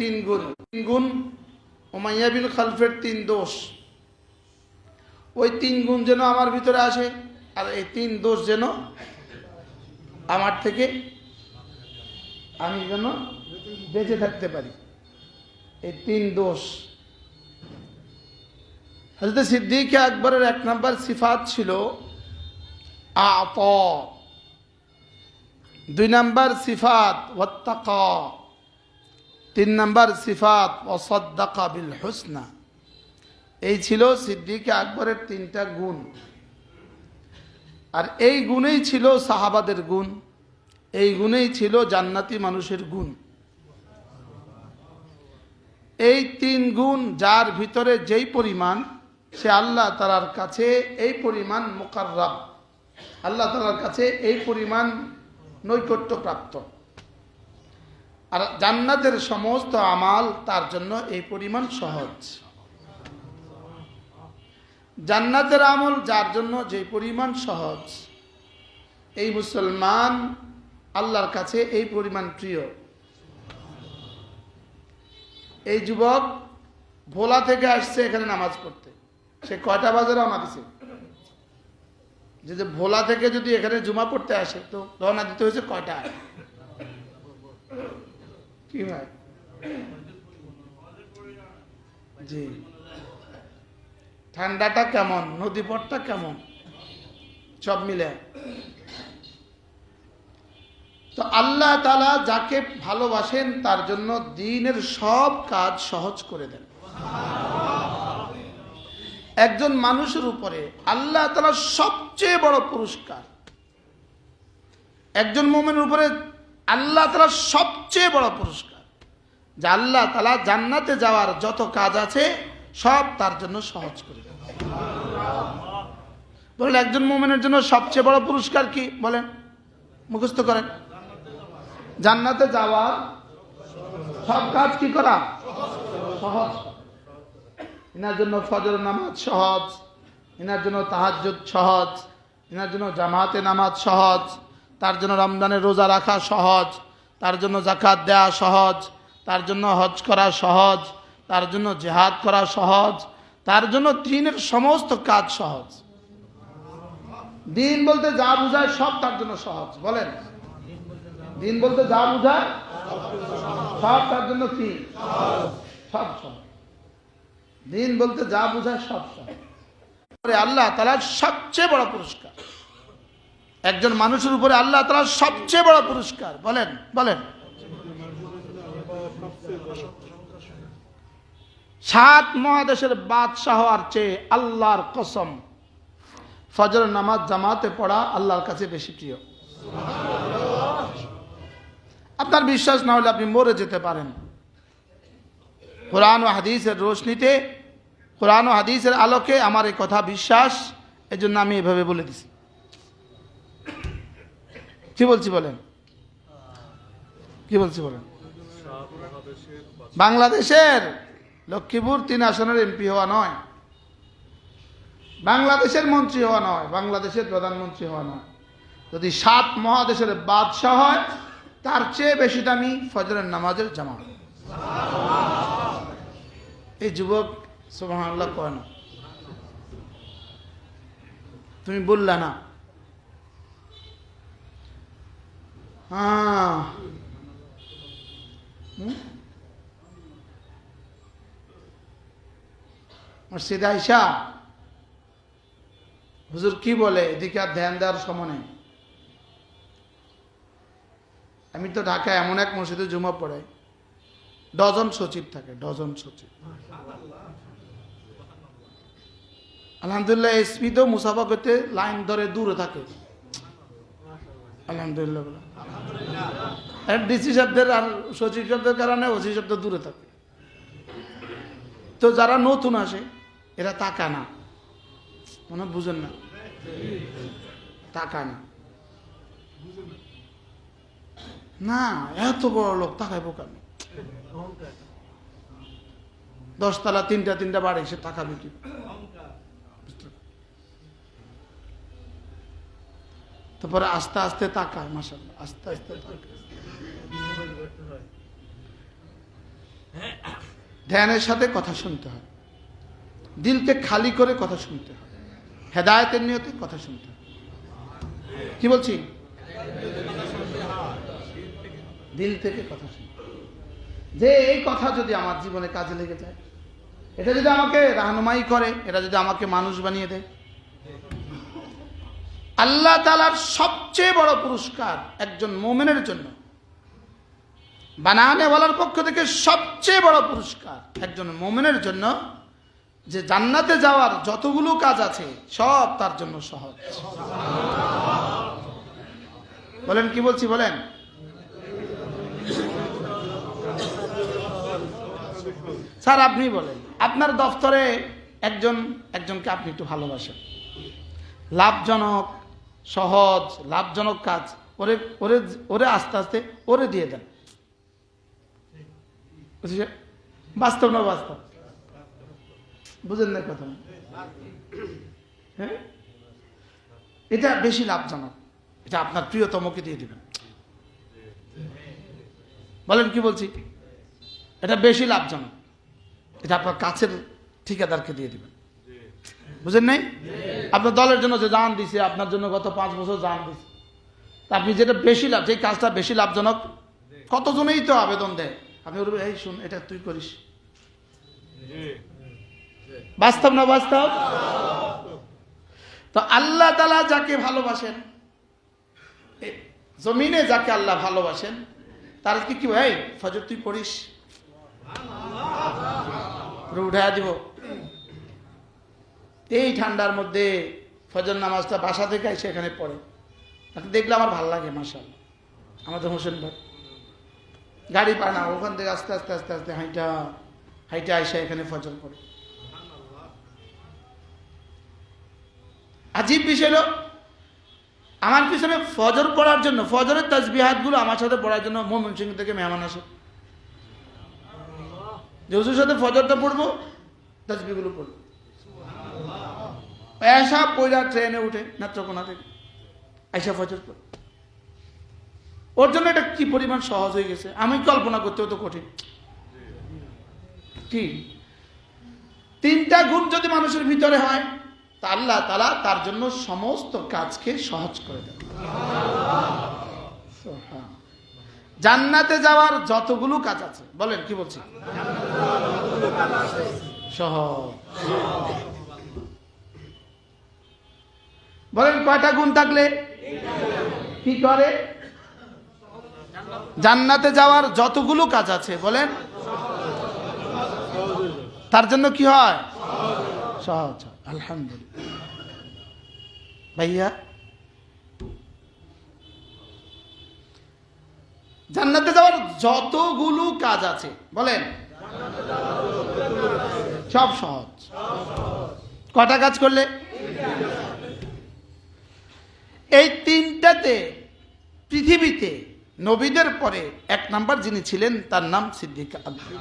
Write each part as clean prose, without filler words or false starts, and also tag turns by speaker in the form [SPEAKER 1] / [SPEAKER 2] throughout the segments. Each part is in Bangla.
[SPEAKER 1] তিন গুণ উমাইয়া বিন খালফের তিন দোষ, ওই তিন গুণ যেন আমার ভিতরে আসে, আর এই তিন দোষ যেন আমার থেকে আমি যেন বেঁচে থাকতে পারি। এই তিন দোষ হযরত সিদ্দিক আকবরের এক নম্বর সিফাত ছিল আতা, দুই নম্বর সিফাত ওয়াত্তাকা, তিন নম্বর সিফাত ওয়াসাদ্দাকা বিল হুসনা। এই ছিল সিদ্দিক আকবরের তিনটা গুণ। আর এই গুণেই ছিল সাহাবাদের গুণ, এই গুণেই ছিল জান্নাতি মানুষের গুণ। এই তিন গুণ যার ভিতরে যেই পরিমাণ, সে আল্লাহ তাআলার কাছে এই পরিমাণ মুকাররাব, আল্লাহ তাআলার কাছে এই পরিমাণ নৈকট্য প্রাপ্ত। আর জান্নাতের সমস্ত আমাল তার জন্য এই পরিমাণ সহজ। জান্নাতের আমল যার জন্য যে পরিমাণ সহজ, এই মুসলমান আল্লাহর কাছে এই পরিমাণ প্রিয়। এই যুবক ভোলা থেকে আসছে এখানে নামাজ পড়তে, সে কয়টা বাজে রওনা দিছে? যে ভোলা থেকে যদি এখানে জুমা পড়তে আসে তো রওনা দিতে হয়েছে কয়টা? কি ভাই? জি। ঠান্ডাটা কেমন, নদীপথটা কেমন, সব মিলে। তো আল্লাহ তাআলা যাকে ভালোবাসেন তার জন্য দ্বীনের সব কাজ সহজ করে দেন। একজন মানুষের উপরে আল্লাহ তাআলা সবচেয়ে বড় পুরস্কার, একজন মুমিনের উপরে আল্লাহ তাআলা সবচেয়ে বড় পুরস্কার, যে আল্লাহ তাআলা জান্নাতে যাওয়ার যত কাজ আছে সব তার জন্য সহজ করে দেন। বলেন একজন মুমিনের জন্য সবচেয়ে বড় পুরস্কার কি? বলেন, মুখস্থ করেন। জান্নাতে যাওয়ার সব কাজ কি করা? সহজ। এনার জন্য ফজর নামাজ সহজ, এনার জন্য তাহাজ্জুদ সহজ, এনার জন্য জামাতে নামাজ সহজ, তার জন্য রমজানের রোজা রাখা সহজ, তার জন্য যাকাত দেওয়া সহজ, তার জন্য হজ করা সহজ, তার জন্য জিহাদ করা সহজ, তার জন্য দ্বীনের সমস্ত কাজ সহজ। দ্বীন বলতে যা বোঝায় সব তার জন্য সহজ। বলেন, দ্বীন বলতে যা বোঝায় সব তার জন্য কি? সব সহজ। দ্বীন বলতে যা বোঝায় সব সহজ। আল্লাহ তাআলার সবচেয়ে বড় পুরস্কার, একজন মানুষের উপরে আল্লাহ তাআলার সবচেয়ে বড় পুরস্কার। বলেন বলেন। 7 মহাদেশের বাদশাহ হওয়ার চেয়ে আল্লাহর কসম ফজর নামাজ জামাতে পড়া আল্লাহর কাছে বেশি প্রিয়। আপনার বিশ্বাস না হলে আপনি মরে যেতে পারেন। কোরআন ও হাদিসের রোশনীতে, কোরআন ও হাদিসের আলোকে আমার এই কথা বিশ্বাস, এই জন্য আমি এভাবে বলে দিছি। কি বলছি বলেন, কি বলছি বলেন? বাংলাদেশের লক্ষ্মীপুর 3 আসনের এমপি হওয়া নয়, বাংলাদেশের মন্ত্রী হওয়া নয়, বাংলাদেশের প্রধানমন্ত্রী হওয়া নয়। যদি 7 মহাদেশের বাদশাহ হয় তার চেয়ে বেশি দামি ফজরের নামাজের জামাত। এই যুবক সুবহানাল্লাহ কয় না, তুমি বললা না। মসজিদে আইসা হুজুর কি বলে এদিকে আর ধ্যান দেওয়ার সময় নেই। আমি তো ঢাকায় এমন এক মসজিদে জুমা পড়াই, ডজন সচিব থাকে, ডজন সচিব। আলহামদুলিল্লাহ এসপি তো মুসাফা করতে লাইন ধরে দূরে থাকে। আলহামদুলিল্লাহ। ডিসি সাহেবদের আর সচিব সাহেবদের কারণে ওসি সাহেবদের দূরে থাকে। তো যারা নতুন আসে এরা তাকা না, মনে বুঝেন না, তাকা না। না এত বড় লোক তাকাইবো কেন? 10 তলা 3টা বাড়ি, সে তাকাবে কি? তারপরে আস্তে আস্তে তাকায়, মাশাআল্লাহ, আস্তে আস্তে তাকায়। ধ্যানের সাথে কথা শুনতে হয়, দিলকে খালি করে কথা শুনতে হয়, হেদায়েতের নিয়তে কথা শুনতে হয়। কি বলছি? দিল থেকে কথা শুনতে, যে এই কথা যদি আমার জীবনে কাজে লেগে যায়, এটা যদি আমাকে রাহনুমাই করে, এটা যদি আমাকে মানুষ বানিয়ে দেয়, আল্লাহ তাআলার সবচেয়ে বড় পুরস্কার একজন মুমিনের জন্য, বানানেওয়ালার পক্ষ থেকে সবচেয়ে বড় পুরস্কার একজন মুমিনের জন্য, যে জান্নাতে যাওয়ার যতগুলো কাজ আছে সব তার জন্য সহজ। বলেন, কি বলছি বলেন? স্যার আপনি বলেন, আপনার দফতরে একজনকে আপনি একটু ভালোবাসেন, লাভজনক, সহজ লাভজনক কাজ, ওরে ওরে ওরে আস্তে আস্তে ওরে দিয়ে দেন। বাস্তব না বাস্তব? বুঝেন না কথা? হ্যাঁ, এটা বেশি লাভজনক, এটা আপনার প্রিয়তমকে দিয়ে দিবেন। বলেন, কি বলছি? এটা বেশি লাভজনক, এটা আপনার কাছের ঠিকাদারকে দিয়ে দিবেন। বুঝেন নাই? আপনার দলের জন্য যে জান দিছে, আপনার জন্য গত 5 বছর জান দিছে, আপনি যেটা বেশি লাভ, যে কাজটা বেশি লাভজনক, কতজনেই তো আবেদন দেয়, আপনি বলবেন এই শুন এটা তুই করিস। বাস্তব না বাস্তব? তো আল্লাহ তাআলা যাকে ভালোবাসেন, জমিনে যাকে আল্লাহ ভালোবাসেন, তার কি ভাই ফজর তুই পড়িস, উঠাইয়া দিব। এই ঠান্ডার মধ্যে ফজর নামাজটা বাসা থেকে এসে এখানে পড়ে, তাকে দেখলে আমার ভালো লাগে। মাশাআল্লাহ, আমাদের হোসেন ভাই গাড়ি পায় না, ওখান থেকে আস্তে আস্তে আস্তে আস্তে হাইটা হাইটা এসে এখানে ফজর পড়ে। আজীব বিষয় হলো, আমার পিছনে ফজর পড়ার জন্য, ফজরের তাসবিহাতগুলো আমার সাথে পড়ার জন্য ময়মনসিংহ থেকে মেহমান আসে, যে হুজুর সাথে ফজরটা পড়বো, তাসবিহগুলো পড়বো। এসা পয়লা ট্রেনে উঠে নেত্রকোনা থেকে আইসা ফজর পড়ে। ওর জন্য এটা কি পরিমাণ সহজ হয়ে গেছে, আমি কল্পনা করতেও তো কঠিন। কি 3টা গুণ যদি মানুষের ভিতরে হয়, তা আল্লাহ তাআলা তার জন্য সমস্ত কাজকে সহজ করে দেন। জান্নাতে যাওয়ার যতগুলো কাজ আছে, বলেন, কি বলছি? সহজ। বলেন, কয়টা গুণ থাকলে কি করে? জান্নাতে যাওয়ার যতগুলো কাজ আছে, বলেন, তার জন্য কি হয়? সহজ। আলহামদুলিল্লাহ। ভাইয়া, জান্নাতে যাওয়ার যতগুলো কাজ আছে, বলেন, সব সহজ। কয়টা কাজ করলে? এই 3টাতে পৃথিবীতে নবীদের পরে 1 নাম্বার যিনি ছিলেন, তার নাম সিদ্দিক আকবর।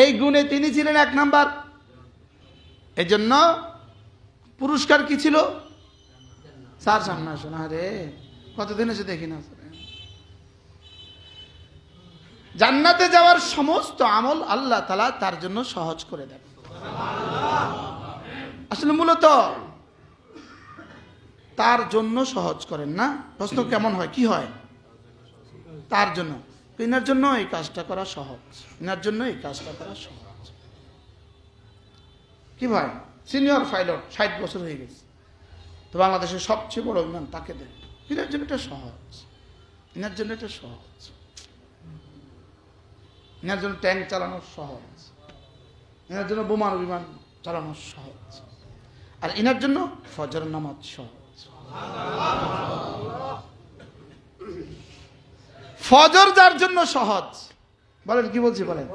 [SPEAKER 1] এই গুণে তিনি ছিলেন 1 নাম্বার। এই জন্য পুরস্কার কি ছিল? স্যার সামনে আসুন। আরে কতদিন এসে দেখি না। জান্নাতে যাওয়ার সমস্ত আমল আল্লাহ তাআলা তার জন্য সহজ করে দেন। আসলে মূলত তার জন্য সহজ করেন না। প্রশ্ন কেমন হয়, কি হয়? তার জন্য, ইনার জন্য এই কাজটা করা সহজ, ইনার জন্য এই কাজটা করা সহজ। কি ভাই, সিনিয়র পাইলট 60 বছর হয়ে গেছে, তো বাংলাদেশের সবচেয়ে বড় বিমান তাকে দেন, ইনার জন্য এটা সহজ, ইনার জন্য এটা সহজ, ইনার জন্য ট্যাঙ্ক চালানো সহজ, ইনার জন্য বোমার বিমান চালানো সহজ, আর ইনার জন্য ফজর নামাজ সহজ। ফজর যার জন্য সহজ, বলেন, কি বলছি বলেন?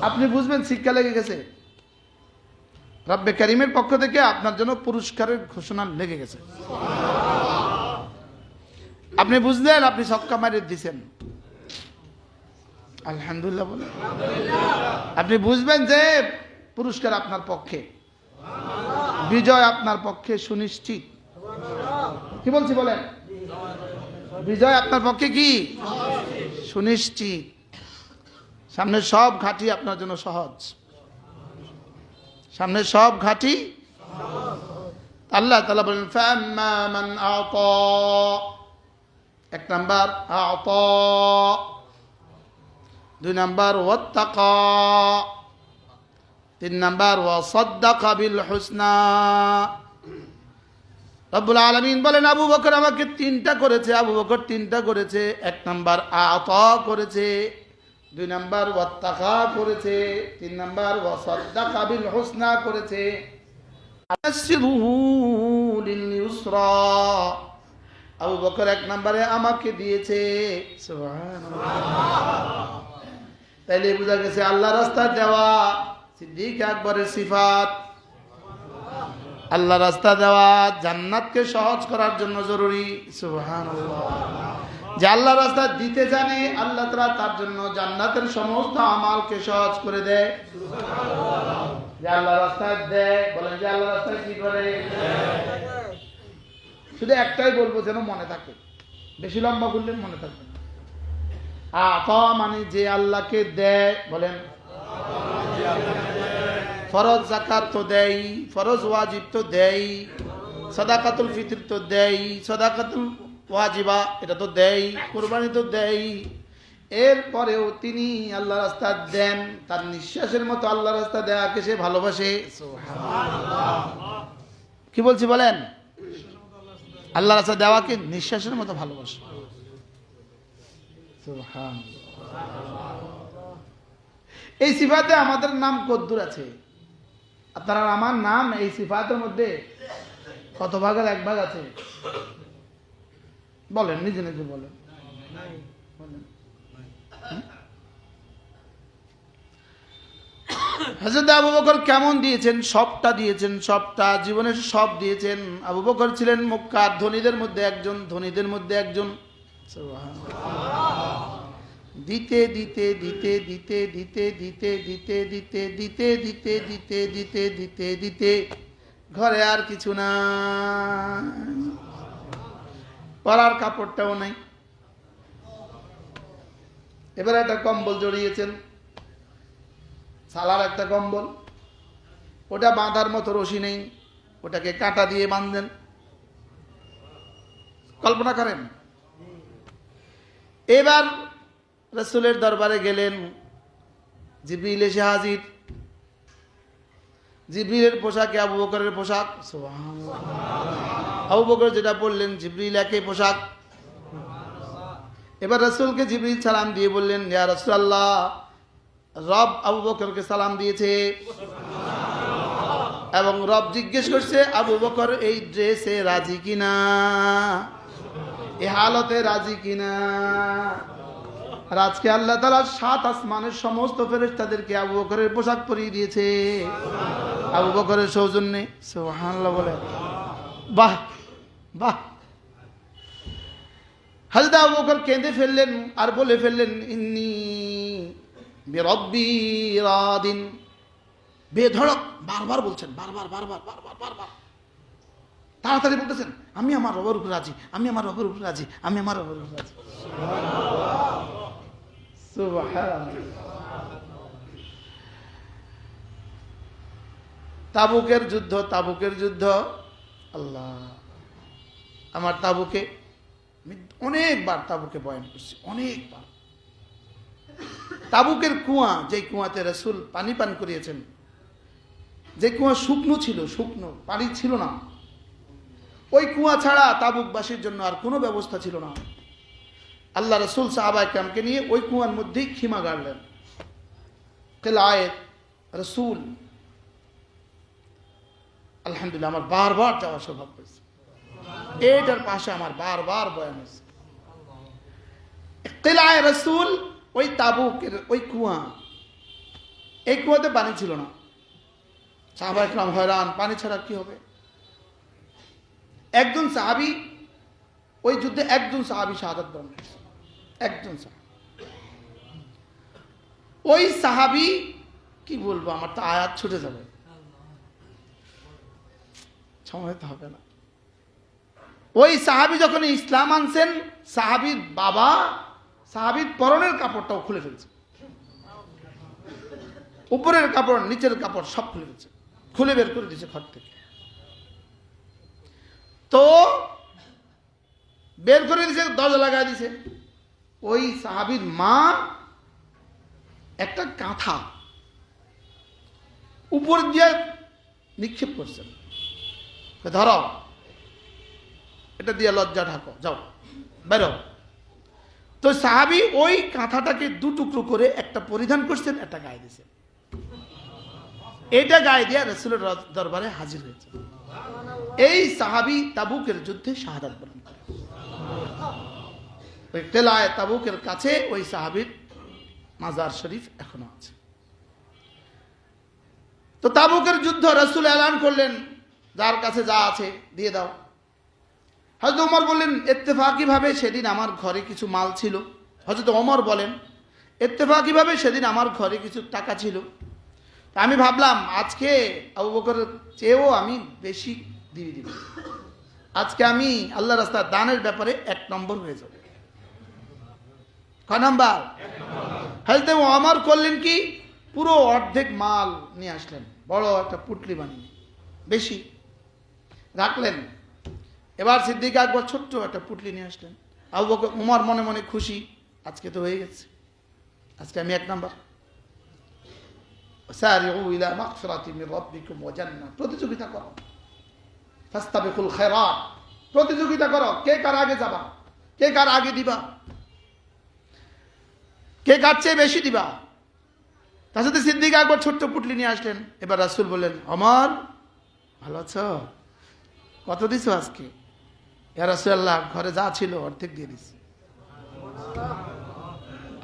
[SPEAKER 1] আপনি বুঝবেন শিক্ষা লেগে গেছে, রব্বে কারিমের পক্ষ থেকে আপনার জন্য পুরস্কারের ঘোষণা লেগে গেছে। আপনি বুঝলেন, আপনি ছক্কা মারিয়ে দিচ্ছেন, আলহামদুলিল্লাহ বলেন। আপনি বুঝবেন যে পুরস্কার আপনার পক্ষে, বিজয় আপনার পক্ষে সুনিশ্চিত। কি বলছি বলেন? বিজয় আপনার পক্ষে কি সুনিশ্চিত। সামনের সব ঘাঁটি আপনার জন্য সহজ, সামনের সব ঘাঁটি। আল্লাহ তাআলা বলেন ফাম্মা মান আতা, এক নাম্বার আতা, দুই নাম্বার ওয়াত্তাকা, তিন নাম্বার ওয়াসাদ্দাকা বিল হুসনা। রব্বুল আলামিন বলেন আবু বকর আমাকে তিনটা করেছে, আবু বকর তিনটা করেছে। এক নাম্বার আতা করেছে, দুই নাম্বার ওয়াত্তাকা করেছে, তিন নাম্বার ওয়াসাদ্দাকা বিল হুসনা করেছে। আনাসিরুহু লিল ইউসরা, আবু বকর এক নম্বরে আমাকে দিয়েছে। সুবহানাল্লাহ। তাইলে বোঝা গেছে আল্লাহ রাস্তায় দেওয়া সিদ্দিক আকবরের সিফাত। আল্লাহ রাস্তা দেওয়া জান্নাতকে সহজ করার জন্য জরুরি। সুবহানাল্লাহ। যে আল্লাহ রাস্তা দিতে জানে আল্লাহ তাআলা তার জন্য জান্নাতের সমস্ত আমালকে সহজ করে দেয়। যে আল্লাহ রাস্তায় দেয়, বলেন যে আল্লাহ রাস্তায় কি করে? শুধু একটাই বলবো যেন মনে থাকে, বেশি লম্বা করলে মনে থাকবে না। আতা মানে যে আল্লাহকে দেয়, বলেন ফরজ যাকাত তো দেয়, ফরজ ওয়াজিব তো দেয়, সাদাকাতুল ফিতর তো দেয়, সাদাকাতুল ওয়াজিবা এটা তো দেয়, কুরবানি তো দেয়। এরপরেও তিনি আল্লাহ রাস্তা দেন, তার নিঃশ্বাসের মতো আল্লাহ রাস্তা দেয়াকে সে ভালোবাসে। কি বলছি বলেন? আল্লাহ রাস্তা দেওয়াকে নিঃশ্বাসের মতো ভালোবাসে। এই সিফাতে আমাদের নাম কদ্দুর আছে? আপনার আমার নাম এই সিফাতের মধ্যে কত ভাগের এক ভাগ আছে? বলেন, নিজে নিজে বলেন। হযরত আবু বকর কেমন দিয়েছেন? সবটা দিয়েছেন, সবটা, জীবনে সব দিয়েছেন। আবু বকর ছিলেন মক্কার ধনীদের মধ্যে একজন, ধনীদের মধ্যে একজন। দিতে দিতে দিতে দিতে দিতে দিতে দিতে দিতে দিতে দিতে দিতে দিতে দিতে দিতে ঘরে আর কিছু না, পরার কাপড়টাও নাই। এবার একটা কম্বল জড়িয়েছেন, সালার একটা কম্বল, ওটা বাঁধার মতো রশি নেই, ওটাকে কাঁটা দিয়ে বাঁধলেন। কল্পনা করেন। এবার রাসূলের দরবারে গেলেন, জিবরিল এসে হাজির। জিবরিলের পোশাকে আবু বকরের পোশাক। সুবহানাল্লাহ। আবু বকর যেটা বললেন জিবরিল একই পোশাক। এবার রাসূলকে জিবরিল সালাম দিয়ে বললেন ইয়া রাসূলুল্লাহ, রব আবু বকরকে সালাম দিয়েছে এবং রব জিজ্ঞেস করছে আবু বকর এই ড্রেসে রাজি কিনা, এই হালতে রাজি কিনা। আর আজকে আল্লাহ তাআলা ৭ আসমানের সমস্ত ফেরেশতাদেরকে আবু বকরের পোশাক পরিয়ে দিয়েছে আবু বকরের সৌজন্যে। সুবহানাল্লাহ বলে। বাহ বাহ। হযরত আবু বকর কেঁদে ফেললেন আর বলে ফেললেন ইন্নী বিরব্বি রাদিন। বেধড়ক বারবার বলছেন, বারবার বারবার বারবার বারবার, তাড়াতাড়ি বলতেছেন আমি আমার রবের উপর রাজি, আমি আমার রবের উপর রাজি, আমি আমার রবের উপর রাজি। তাবুকের যুদ্ধ, তাবুকের যুদ্ধ, আল্লাহ আমার তাবুকে আমি অনেকবার তাবুকে বয়ান করছি, অনেকবার। তাবুকের কুয়া, যে কুয়াতে রাসূল পানি পান করিয়েছেন, যে কুয়া শুকনো ছিল, শুকনো পানি ছিল না, ওই কুয়া ছাড়া তাবুকবাসীর জন্য আর কোনো ব্যবস্থা ছিল না। আল্লাহ রাসূল সাহাবায়ে কেরামকে নিয়ে ওই কুয়ার মধ্যেই খিমা গাড়লেন। কিলায়ে রাসূল, আলহামদুলিল্লাহ আমার বারবার যাওয়ার সৌভাগ্য হয়েছে, এটার পাশে আমার বারবার বয়ান হয়েছে। কিলায়ে রাসূল, ওই তাবুকের ওই কুয়া, এই কুয়াতে পানি ছিল না। সাহাবায়ে কেরাম হয়রান, পানি ছাড়া কি হবে। একজন সাহাবী, ওই যুদ্ধে একজন সাহাবী শাহাদাত বরণ করেছে, একজন সাহাবী। ওই সাহাবী কি বলবো, আমার তো আয়াত ছুটে যাবে, সময় তো হবে না। ওই সাহাবী যখন ইসলাম আনছেন, সাহাবীর বাবা সাহাবীর পরনের কাপড়টাও খুলে ফেলছে। উপরের কাপড় নিচের কাপড় সব খুলে দিচ্ছে, খুলে বের করে দিচ্ছে ঘর থেকে। তো বের করে দিছে, দরজা লাগাই দিছে। ওই সাহাবীর মা একটা কাঁথা উপর দিয়ে নিক্ষেপ করছেন, ধরো এটা দিয়ে লজ্জা ঢাকো, যাও বেরো। তো সাহাবী ওই কাঁথাটাকে দু টুকরো করে একটা পরিধান করছেন, একটা গায়ে দিয়েছেন। এটা গায়ে দিয়ে রাসূলের দরবারে হাজির হয়েছে। এই সাহাবী তাবুকের যুদ্ধে শাহাদাত বরণ করেন। ওই তেলায় তাবুকের কাছে ওই সাহাবীর মাজার শরীফ এখনো আছে। তো তাবুকের যুদ্ধ রাসূল এলান করলেন, যার কাছে যা আছে দিয়ে দাও। হযরত ওমর বললেন, ইত্তেফাকি ভাবে সেদিন আমার ঘরে কিছু মাল ছিল। হযরত ওমর বলেন, ইত্তেফাকি ভাবে সেদিন আমার ঘরে কিছু টাকা ছিল। আমি ভাবলাম আজকে আবু বকরের চেয়েও আমি বেশি দিয়ে দিব, আজকে আমি আল্লাহ রাস্তায় দানের ব্যাপারে 1 নম্বর হয়ে যাব। কয় নাম্বার? হযরত ওমর করলেন কি, পুরো অর্ধেক মাল নিয়ে আসলেন, বড় একটা পুটলি বানিয়ে বেশি রাখলেন। এবার সিদ্দিক আকবর ছোট্ট একটা পুটলি নিয়ে আসলেন। আবু বকর ওমর মনে মনে খুশি, আজকে তো হয়ে গেছে, আজকে আমি 1 নাম্বার। সারিউ ইলা মাগফিরাতিন মির রাব্বিকুম ওয়া জান্নাহ, প্রতিযোগিতা করো, ফাস্তাবিকুল খায়রাত, প্রতিযোগিতা করো, কে কার আগে যাবা, কে কার আগে দিবা, কে কার চেয়ে বেশি দিবা। তার সাথে সিদ্দিক আকবর ছোট্ট পুটলি নিয়ে আসলেন। এবার রাসূল বললেন, ওমর ভালো আছো, কত দিছো আজকে? ইয়া রাসূলুল্লাহ, ঘরে যা ছিল অর্ধেক দিয়ে দিছি।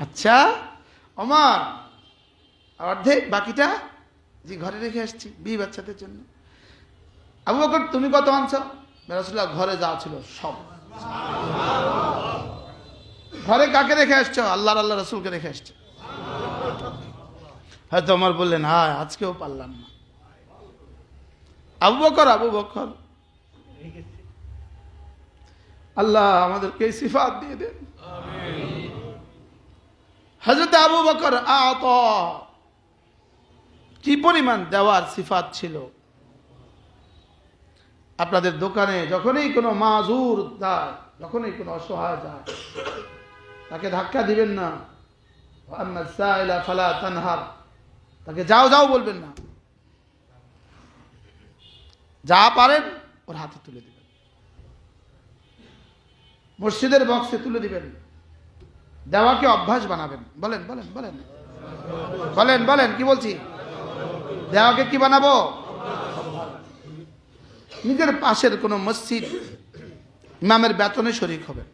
[SPEAKER 1] আচ্ছা ওমর, অর্ধেক বাকিটা যে ঘরে রেখে আসছি বিয়ে বাচ্চাদের জন্য। আবু বকর তুমি কত আনছো? রাসূলুল্লাহ, ঘরে যা ছিল সব। ঘরে কাকে রেখে আসছো? আল্লাহর আল্লাহ রাসূলকে রেখে আসছো। হয়তো ওমর বললেন, হ্যাঁ আজকেও পারলাম না। আবু বকর আল্লাহ আমাদেরকে সিফাত দিয়ে দেন। হযরত আবু বকর আতা, কি পরিমাণ দেওয়ার সিফাত ছিল। আপনাদের দোকানে যখনই কোনো মাজুর যায়, যখনই কোনো অসহায় যায়, তাকে ধাক্কা দিবেন না। আম্মা সাইলা ফালা তানহার, তাকে যাও যাও বলবেন না, যা পারেন ওর হাতে তুলে দিবেন, মসজিদের বক্সে তুলে দিবেন, দেওয়াকে অভ্যাস বানাবেন। বলেন বলেন বলেন বলেন বলেন, কি বলছি? দেওয়াকে কি বানাবো? নিজের পাশের কোনো মসজিদ, ইমামের বেতনে শরীক হবেন,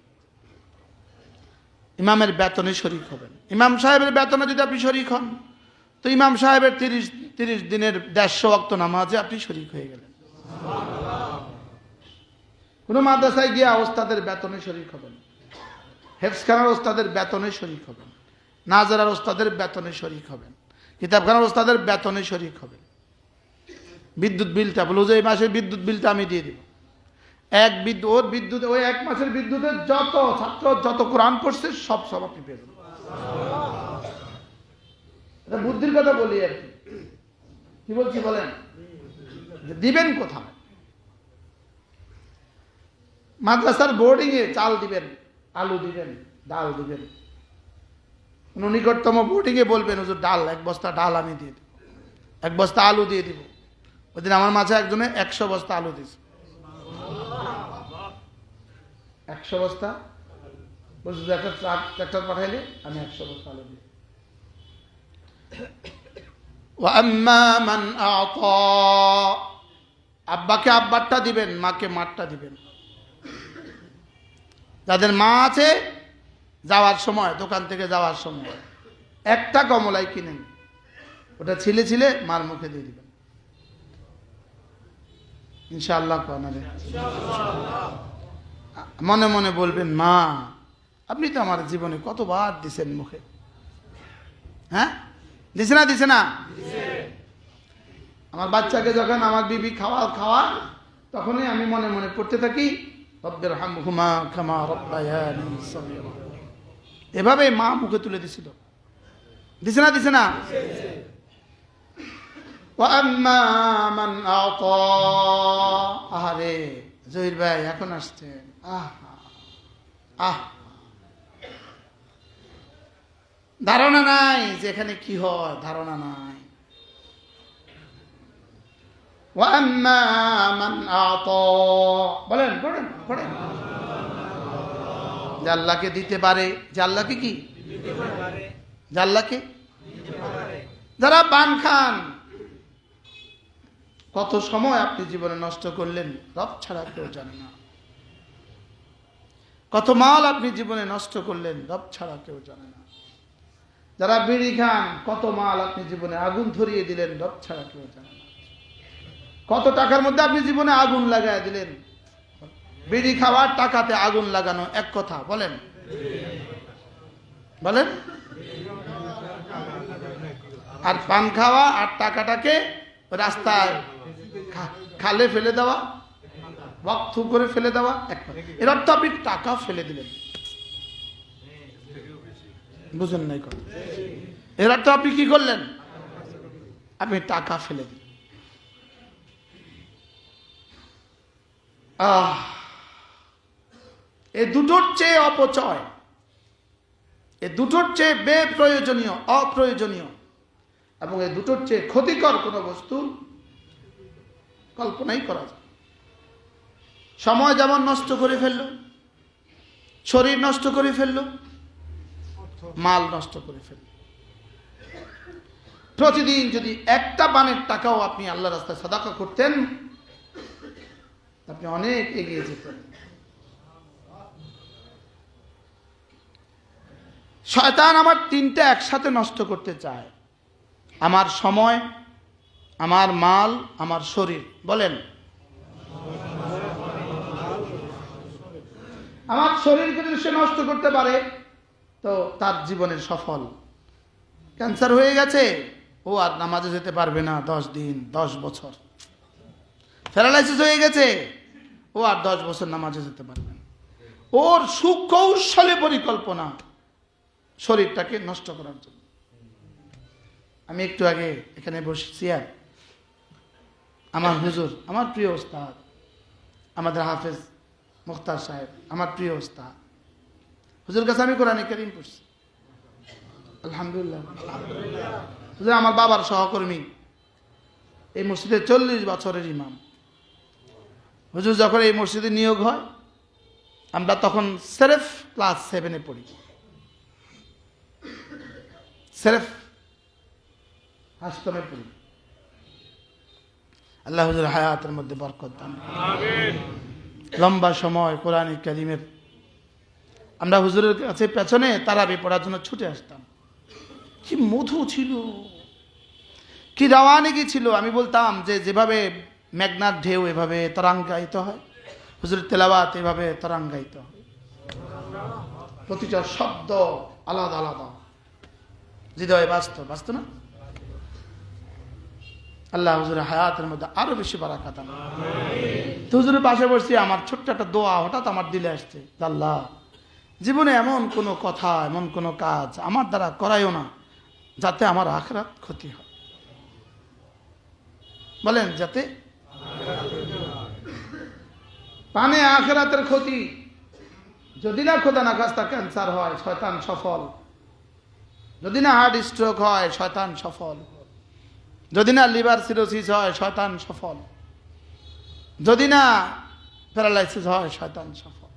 [SPEAKER 1] ইমামের বেতনে শরীক হবেন। ইমাম সাহেবের বেতনে যদি আপনি শরীক হন, তো ইমাম সাহেবের 30 দিনের 150 ওয়াক্ত নামাজে আপনি শরীক হয়ে গেলেন। কোনো মাদ্রাসায় গিয়ে ওস্তাদের বেতনে শরীক হবেন, হেফজখানার ওস্তাদের বেতনে শরীক হবেন, নাজারার ওস্তাদের বেতনে শরীক হবেন, কিতাবখানার ওস্তাদের বেতনে শরীক হবেন। বিদ্যুৎ বিলটা বলো যে এই মাসের বিদ্যুৎ বিলটা আমি দিয়ে দিব, ওই 1 মাসের বিদ্যুতের যত ছাত্র যত কোরআন পড়ছে সব আপনি পেয়ে যাবেন। এটা বুদ্ধির কথা বলি আর কি বলছি বলেন, দিবেন কোথায়? মাদ্রাসার বোর্ডিং এ চাল দিবেন, আলু দিবেন, ডাল দিবেন। কোন নিকটতম বোর্ডিং এ বলবেন, হুজুর ডাল 1 বস্তা ডাল আমি দিয়ে দিব, 1 বস্তা আলু দিয়ে দিব। ওই দিন আমার মাঝে একজনে 100 বস্তা আলু দিয়েছে। 100 বস্তা বলছে, একটা ট্রাক্টর পাঠাইলে আমি 100 বস্তা আলু দিই। আব্বাকে আব্বারটা দিবেন, মাকে মারটা দিবেন। যাদের মা আছে, যাওয়ার সময়, দোকান থেকে যাওয়ার সময় একটা কমলাই কিনেন, ওটা ছিলে ছিলে মার মুখে দিয়ে দিবেন, ইনশাআল্লাহ। মনে মনে বলবেন, মা আপনি তো আমার জীবনে কতবার দিছেন মুখে, হ্যাঁ দিছে না? দিছে না? আমার বাচ্চাকে যখন আমার বিবি খাওয়া তখনই আমি মনে মনে পড়তে থাকি, রব্বির হামহুমা কামা রাব্বায়ানি সগীরা। এভাবে মা মুখে তুলে দিছিল। দিছে না দিছে না? ওয়াম্মা মান আতা, আহারে জহির ভাই এখন আসছেন, ধারণা নাই যে এখানে কি হয়, ধারণা নাই। ওয়াম্মা মান আতা, বলেন পড়েন পড়েন। যে আল্লাহকে দিতে পারে, যে আল্লাহকে কি যে আল্লাহকে যারা পান খান, কত সময় আপনি জীবনে নষ্ট করলেন রব ছাড়া কেউ জানে না। কত মাল আপনি জীবনে নষ্ট করলেন রব ছাড়া কেউ জানে না। যারা বিড়ি খান, কত মাল আপনি জীবনে আগুন ধরিয়ে দিলেন রব ছাড়া কেউ জানে না। কত টাকার মধ্যে আপনি জীবনে আগুন লাগায় দিলেন। বিড়ি খাওয়ার টাকাতে আগুন লাগানো এক কথা, বলেন বলেন। আর পান খাওয়া আর টাকাটাকে রাস্তায় খালে ফেলে দেওয়া, বক্ত করে ফেলে দেওয়া এক কথা। এর অর্থ আপনি টাকা ফেলে দিলেন, বুঝেন নাই কথা? এর অর্থ আপনি কি করলেন? আপনি টাকা ফেলে দিলেন। এই দুটোর চেয়ে অপচয়, এই দুটোর চেয়ে বেপ্রয়োজনীয়, অপ্রয়োজনীয় এবং এই দুটোর চেয়ে ক্ষতিকর কোন বস্তু কল্পনাই করা যায়। সময় যেমন নষ্ট করে ফেললো, শরীর নষ্ট করে ফেললো, মাল নষ্ট করে ফেললো। প্রতিদিন যদি একটা পানের টাকাও আপনি আল্লাহর রাস্তায় সাদাকা করতেন, আপনি অনেক এগিয়ে যেতেন। শয়তান আমার তিনটা একসাথে নষ্ট করতে চায়, আমার সময়, আমার মাল, আমার শরীর। বলেন, আমার শরীরকে যদি সে নষ্ট করতে পারে তো তার জীবনের সফল। ক্যান্সার হয়ে গেছে, ও আর নামাজে যেতে পারবে না 10 দিন 10 বছর। প্যারালাইসিস হয়ে গেছে, ও আর 10 বছর নামাজে যেতে পারবে না। ওর সুকৌশলে পরিকল্পনা শরীরটাকে নষ্ট করার জন্য। আমি একটু আগে এখানে বসেছি, আর আমার হুজুর, আমার প্রিয় ওস্তাদ, আমাদের হাফেজ মুখতার সাহেব, আমার প্রিয় ওস্তাদ, হুজুর কাছে আমি কোরআনে কারীম পড়ছি, আলহামদুলিল্লাহ। হুজুর আমার বাবার সহকর্মী, এই মসজিদে 40 বছরের ইমাম। হুজুর যখন এই মসজিদে নিয়োগ হয়, আমরা তখন সেরেফ ক্লাস 7-এ পড়ি। সেরেফ হাসতমে পড়ি। আল্লাহ হুজুর হায়াতের মধ্যে বরকত দান, লম্বা সময় কোরআনে কারীমের আমরা হুজুরের কাছে পেছনে তারাবি পড়ার জন্য ছুটে আসতাম। কি মধু ছিল, কি রাওয়ানিকি ছিল। আমি বলতাম যে যেভাবে মেঘনার ঢেউ এভাবে তরাঙ্গায়িত হয়, হুজুরের তেলাওয়াত এভাবে তরাঙ্গায়িত হয়। প্রতিটা শব্দ আলাদা আলাদা, হৃদয়ে বাস্তব বাস্তব না? আল্লাহ হুজুরের হায়াতের মধ্যে আরো বেশি বারাকাত দান। তো হুজুরের পাশে বসছি, আমার ছোট্ট একটা দোয়া হঠাৎ আমার দিলে আসছে, আল্লাহ জীবনে এমন কোনো কথা, এমন কোনো কাজ আমার দ্বারা করাইও না যাতে আমার আখিরাত ক্ষতি হয়। বলেন, যাতে পানে আখিরাতের ক্ষতি। যদি না খোদা না খাস্তা ক্যান্সার হয়, শয়তান সফল। যদি না হার্ট স্ট্রোক হয়, শয়তান সফল। যদি না লিভার সিরোসিস হয়, শয়তান সফল। যদি না প্যারালাইসিস হয়, শয়তান সফল।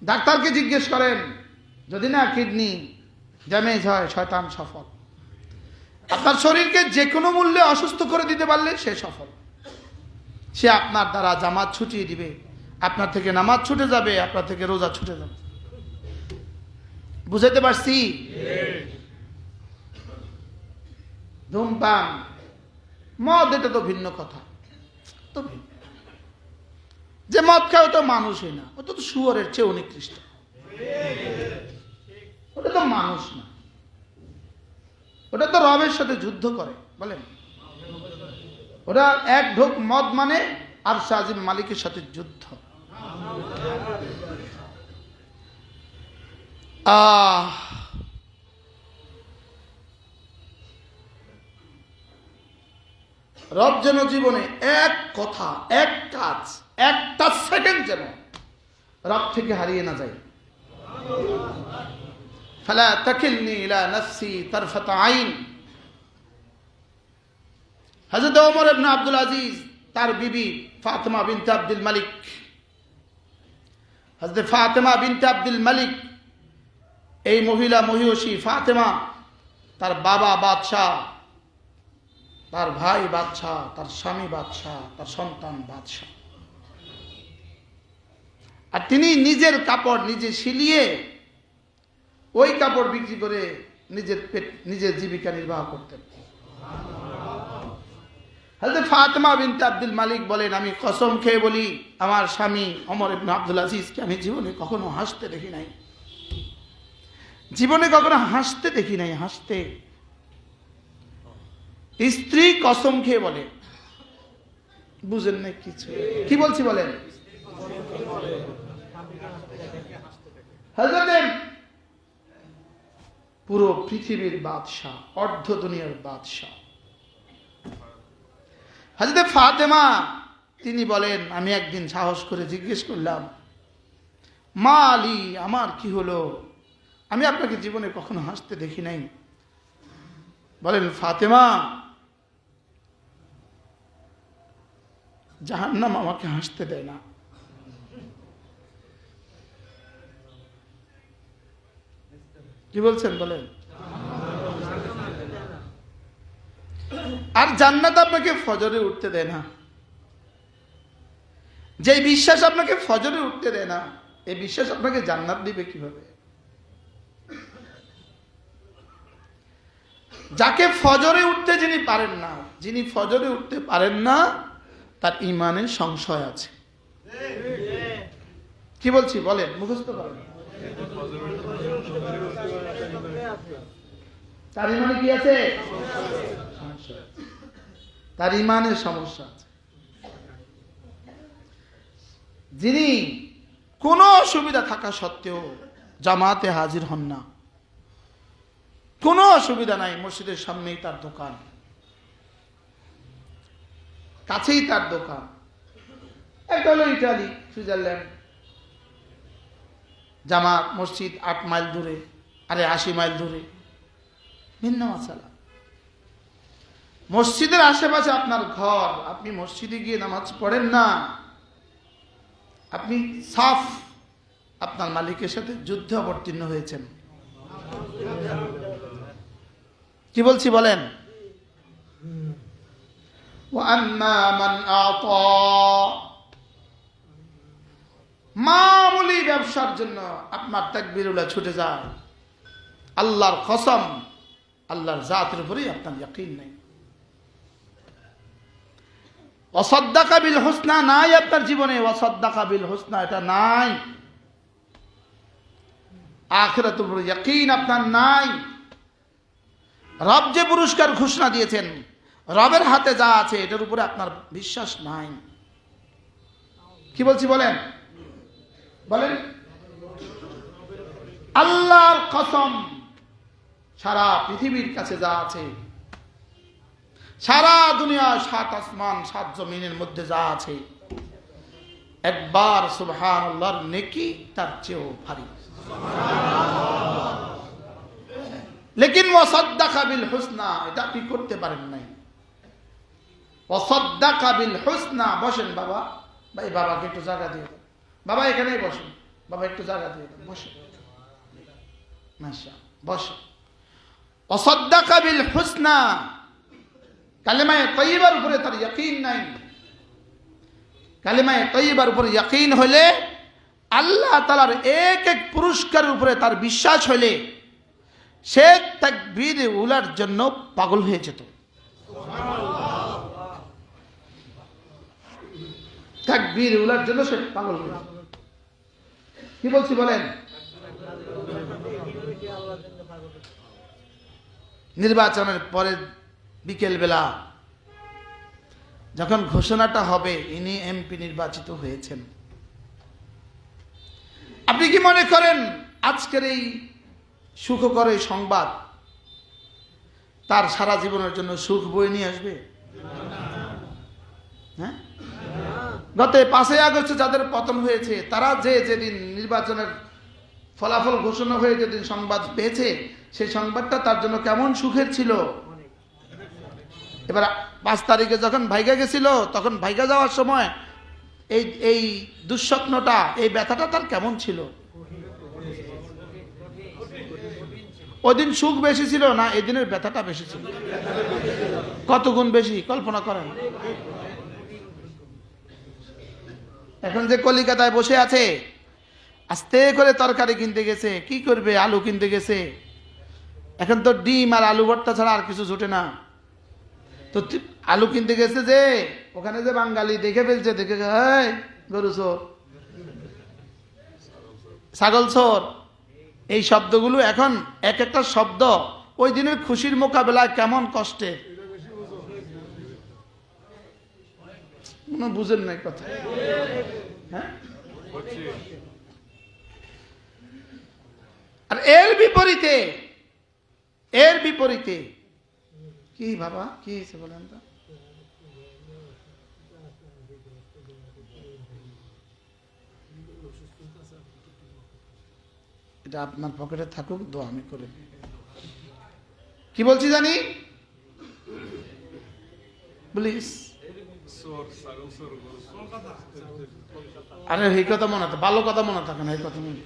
[SPEAKER 1] ডাক্তারকে জিজ্ঞেস করেন, যদি না কিডনি ড্যামেজ হয়, শয়তান সফল। আপনার শরীরকে যে কোনো মূল্যে অসুস্থ করে দিতে পারলে সে সফল। সে আপনার দ্বারা জামাত ছুটিয়ে দিবে, আপনার থেকে নামাজ ছুটে যাবে, আপনার থেকে রোজা ছুটে যাবে। বুঝাইতে পারছি? ধূমপান, মদ, এটা তো ভিন্ন কথা। তো ভিন্ন, যে মদ খায় তো মানুষই না, ও তো শুয়োরের চেয়ে নিকৃষ্ট। ওটা তো মানুষ না, ওটা তো রবের সাথে যুদ্ধ করে। বলেন, ওটা এক ঢোক মদ মানে আরশ আজিম মালিকের সাথে যুদ্ধ। রব যেন জীবনে এক কথা, এক কাজ, একটা সেকেন্ড যেন রব থেকে হারিয়ে না যায়। ফালা তাকিলনি ইলা নাফসি তারফাত আইন। হযরত ওমর ইবনে আব্দুল আজিজ তার বিবি ফাতেমা বিনতে আব্দুল মালিক, হযরত ফাতেমা বিনতে আব্দুল মালিক, এই মহিলা মহিষী ফাতেমা, তার বাবা বাদশাহ, তার ভাই বাদশাহ, তার স্বামী বাদশাহ, তার সন্তান বাদশাহ। আর তিনি নিজের কাপড় নিজে সিলিয়ে ওই কাপড় বিক্রি করে নিজের জীবিকা নির্বাহ করতেন। হযরত ফাতেমা বিনতে আব্দুল মালিক বলেন, আমি কসম খেয়ে বলি, আমার স্বামী ওমর ইবনে আব্দুল আজিজকে আমি জীবনে কখনো হাসতে দেখি নাই, জীবনে কখনো হাসতে দেখি নাই। হাসতে স্ত্রী কসম খেয়ে বলে, বুঝেন না কিছু কি বলছি বলেন। হযরত পুরো পৃথিবীর বাদশাহ, অর্ধ দুনিয়ার বাদশাহ হযরত ফাতেমা, তিনি বলেন, আমি একদিন সাহস করে জিজ্ঞেস করলাম, মা আলী, আমার কি হলো, আমি আপনাকে জীবনে কখনো হাসতে দেখি নাই। বলেন, ফাতেমা, জাহান্নাম আমাকে হাসতে দেয় না। কি বলছেন বলেন। আর জান্নাত আপনাকে ফজরে উঠতে দেয় না। যে বিশ্বাস আপনাকে ফজরে উঠতে দেয় না, এই বিশ্বাস আপনাকে জান্নাত দিবে কিভাবে? যাকে ফজরে উঠতে যিনি পারেন না, যিনি ফজরে উঠতে পারেন না, তার ঈমানে সংশয় আছে। কি বলছি বলেন, মুখস্থ করেন। তার ঈমানে কি আছে? তার ঈমানের সমস্যা আছে। যিনি কোনো অসুবিধা থাকা সত্ত্বেও জামাতে হাজির হন না, কোনো অসুবিধা নাই, মসজিদের সামনেই তার দোকান, কাছেই তার দোকান, একটা হলো ইটালি, সুইজারল্যান্ড, জামাত মসজিদ 8 মাইল দূরে, আরে 80 মাইল দূরে, ভিন্ন মাসালা। মসজিদের আশেপাশে আপনার ঘর, আপনি মসজিদে গিয়ে নামাজ পড়েন না, আপনি সাফ আপনার মালিকের সাথে যুদ্ধে অবতীর্ণ হয়েছেন। কি বলছি বলেন। মামুলি ব্যবসার জন্য আপনার তাকবীরুল্লাহ ছুটে যায়, আল্লাহর কসম, আল্লাহর জাতের উপরেই আপনার ইয়াকিন নাই। ওয়াসাদ্দাকা বিল হুসনা নাই আপনার জীবনে, ওয়াসাদ্দাকা বিল হুসনা এটা নাই। আখিরাতের উপরে ইয়াকিন আপনার নাই। রব যে পুরস্কার ঘোষণা দিয়েছেন, রবের হাতে যা আছে এটার উপরে আপনার বিশ্বাস নাই। কি বলছি বলেন, বলেন। আল্লাহর কসম, সারা পৃথিবীর কাছে যা আছে, সারা দুনিয়া 7 আসমান 7 জমিনের মধ্যে যা আছে, একবার সুবহানাল্লাহর নেকি তার চেয়েও ভারী। লেকিন ওয়াসাদ্দাকা বিল হুসনা, এটা আপনি করতে পারেন নাই। ওয়াসাদ্দাকা বিল হুসনা। বসেন বাবা, ভাই বাবাকে একটু জায়গা দিয়ে দেন, বাবা এখানেই বসেন, বাবা একটু জায়গা দিয়ে দেন, বসেন, মাশাআল্লাহ, বসেন। ওয়াসাদ্দাকা বিল হুসনা, কালেমায়ে তাইয়্যিবার উপরে তার ইয়াকিন নাই। কালেমায়ে তাইয়্যিবার উপরে ইয়াকিন হলে, আল্লাহ তাআলার এক এক পুরস্কারের উপরে তার বিশ্বাস হলে, সে তাকবীর উলার জন্য পাগল হয়ে যেত। তাকবীর উলার জন্য সে পাগল হয়ে যেত। কি বলছি বলেন। নির্বাচনের পরে বিকেল বেলা যখন ঘোষণাটা হবে ইনি এমপি নির্বাচিত হয়েছেন, আপনি কি মনে করেন আজকের এই সুখকর এই সংবাদ তার সারা জীবনের জন্য সুখ বয়ে নিয়ে আসবে? হ্যাঁ, গত 5ই আগস্ট যাদের পতন হয়েছে তারা যেদিন নির্বাচনের ফলাফল ঘোষণা হয়ে যেদিন সংবাদ পেয়েছে, সেই সংবাদটা তার জন্য কেমন সুখের ছিল। এবার 5 তারিখে যখন ভাইগা গেছিল, তখন ভাইগা যাওয়ার সময় এই দুঃস্বপ্নটা, এই ব্যথাটা তার কেমন ছিল। ওই দিন সুখ বেশি ছিল না, এই দিনের ব্যথাটা বেশি ছিল? কত গুণ বেশি কল্পনা করেন। এখন যে কলিকাতায় বসে আছে, আস্তে করে তরকারি কিনতে গেছে, কি করবে, আলু কিনতে গেছে। এখন তো ডিম আর আলু ভর্তা ছাড়া আর কিছু জোটে না। তো আলু কিনতে গেছে, যে ওখানে যে বাঙালি দেখে ফেলছে, দেখে গরু চোর, ছাগল চোর, এই শব্দগুলো এখন এক একটা শব্দ ওই দিনের খুশির মোকাবেলায় কেমন কষ্টে। বুঝেন না কথা? হ্যাঁ, আর এর বিপরীতে কি বাবা, কি হয়েছে বলেন তো? এটা আপনার পকেটে থাকুক, দোয়া আমি করে দিই। কি বলছি জানি, প্লিজ। আরে এই কথা মনে থাকে, ভালো কথা মনে থাকে না, এই কথা মনে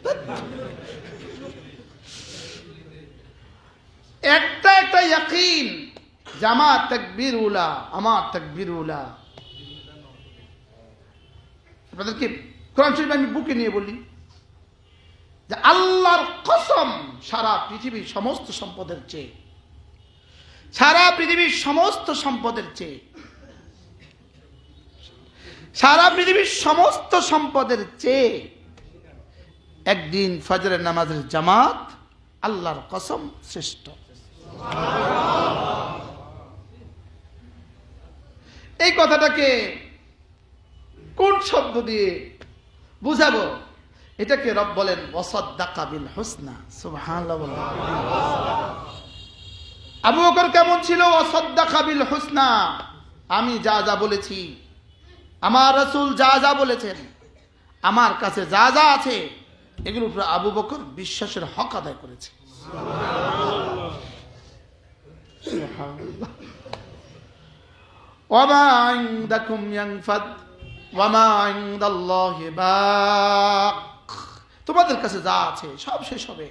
[SPEAKER 1] একটা ইয়াকিন, জামা তাকবীর উলা, আমার তাকবীর উলা। আপনাদেরকে কোরআন শরীফ আমি বুকে নিয়ে বলি যে আল্লাহর কসম, সারা পৃথিবীর সমস্ত সম্পদের চেয়ে, সারা পৃথিবীর সমস্ত সম্পদের চেয়ে, সারা পৃথিবীর সমস্ত সম্পদের চেয়ে একদিন ফজরের নামাজের জামাত আল্লাহর কসম শ্রেষ্ঠ। এই কথাটাকে কোন শব্দ দিয়ে বুঝাবো? এটাকে রব বলেন ওয়াসাদ্দাকা বিল হুসনা। সুবহানাল্লাহ। আবু বকর কেমন ছিল? ওয়াসাদ্দাকা বিল হুসনা। আমি যা যা বলেছি, আমার রাসূল যা যা বলেছেন, আমার কাছে যা যা আছে, এগুলোর উপর আবু বকর বিশ্বাসের হক আদায় করেছে। ওয়ামা ইনদাকুম ইয়ানফাদ ওয়ামা ইনদাল্লাহি বাক। তোমাদের কাছে যা আছে সব শেষ হবে।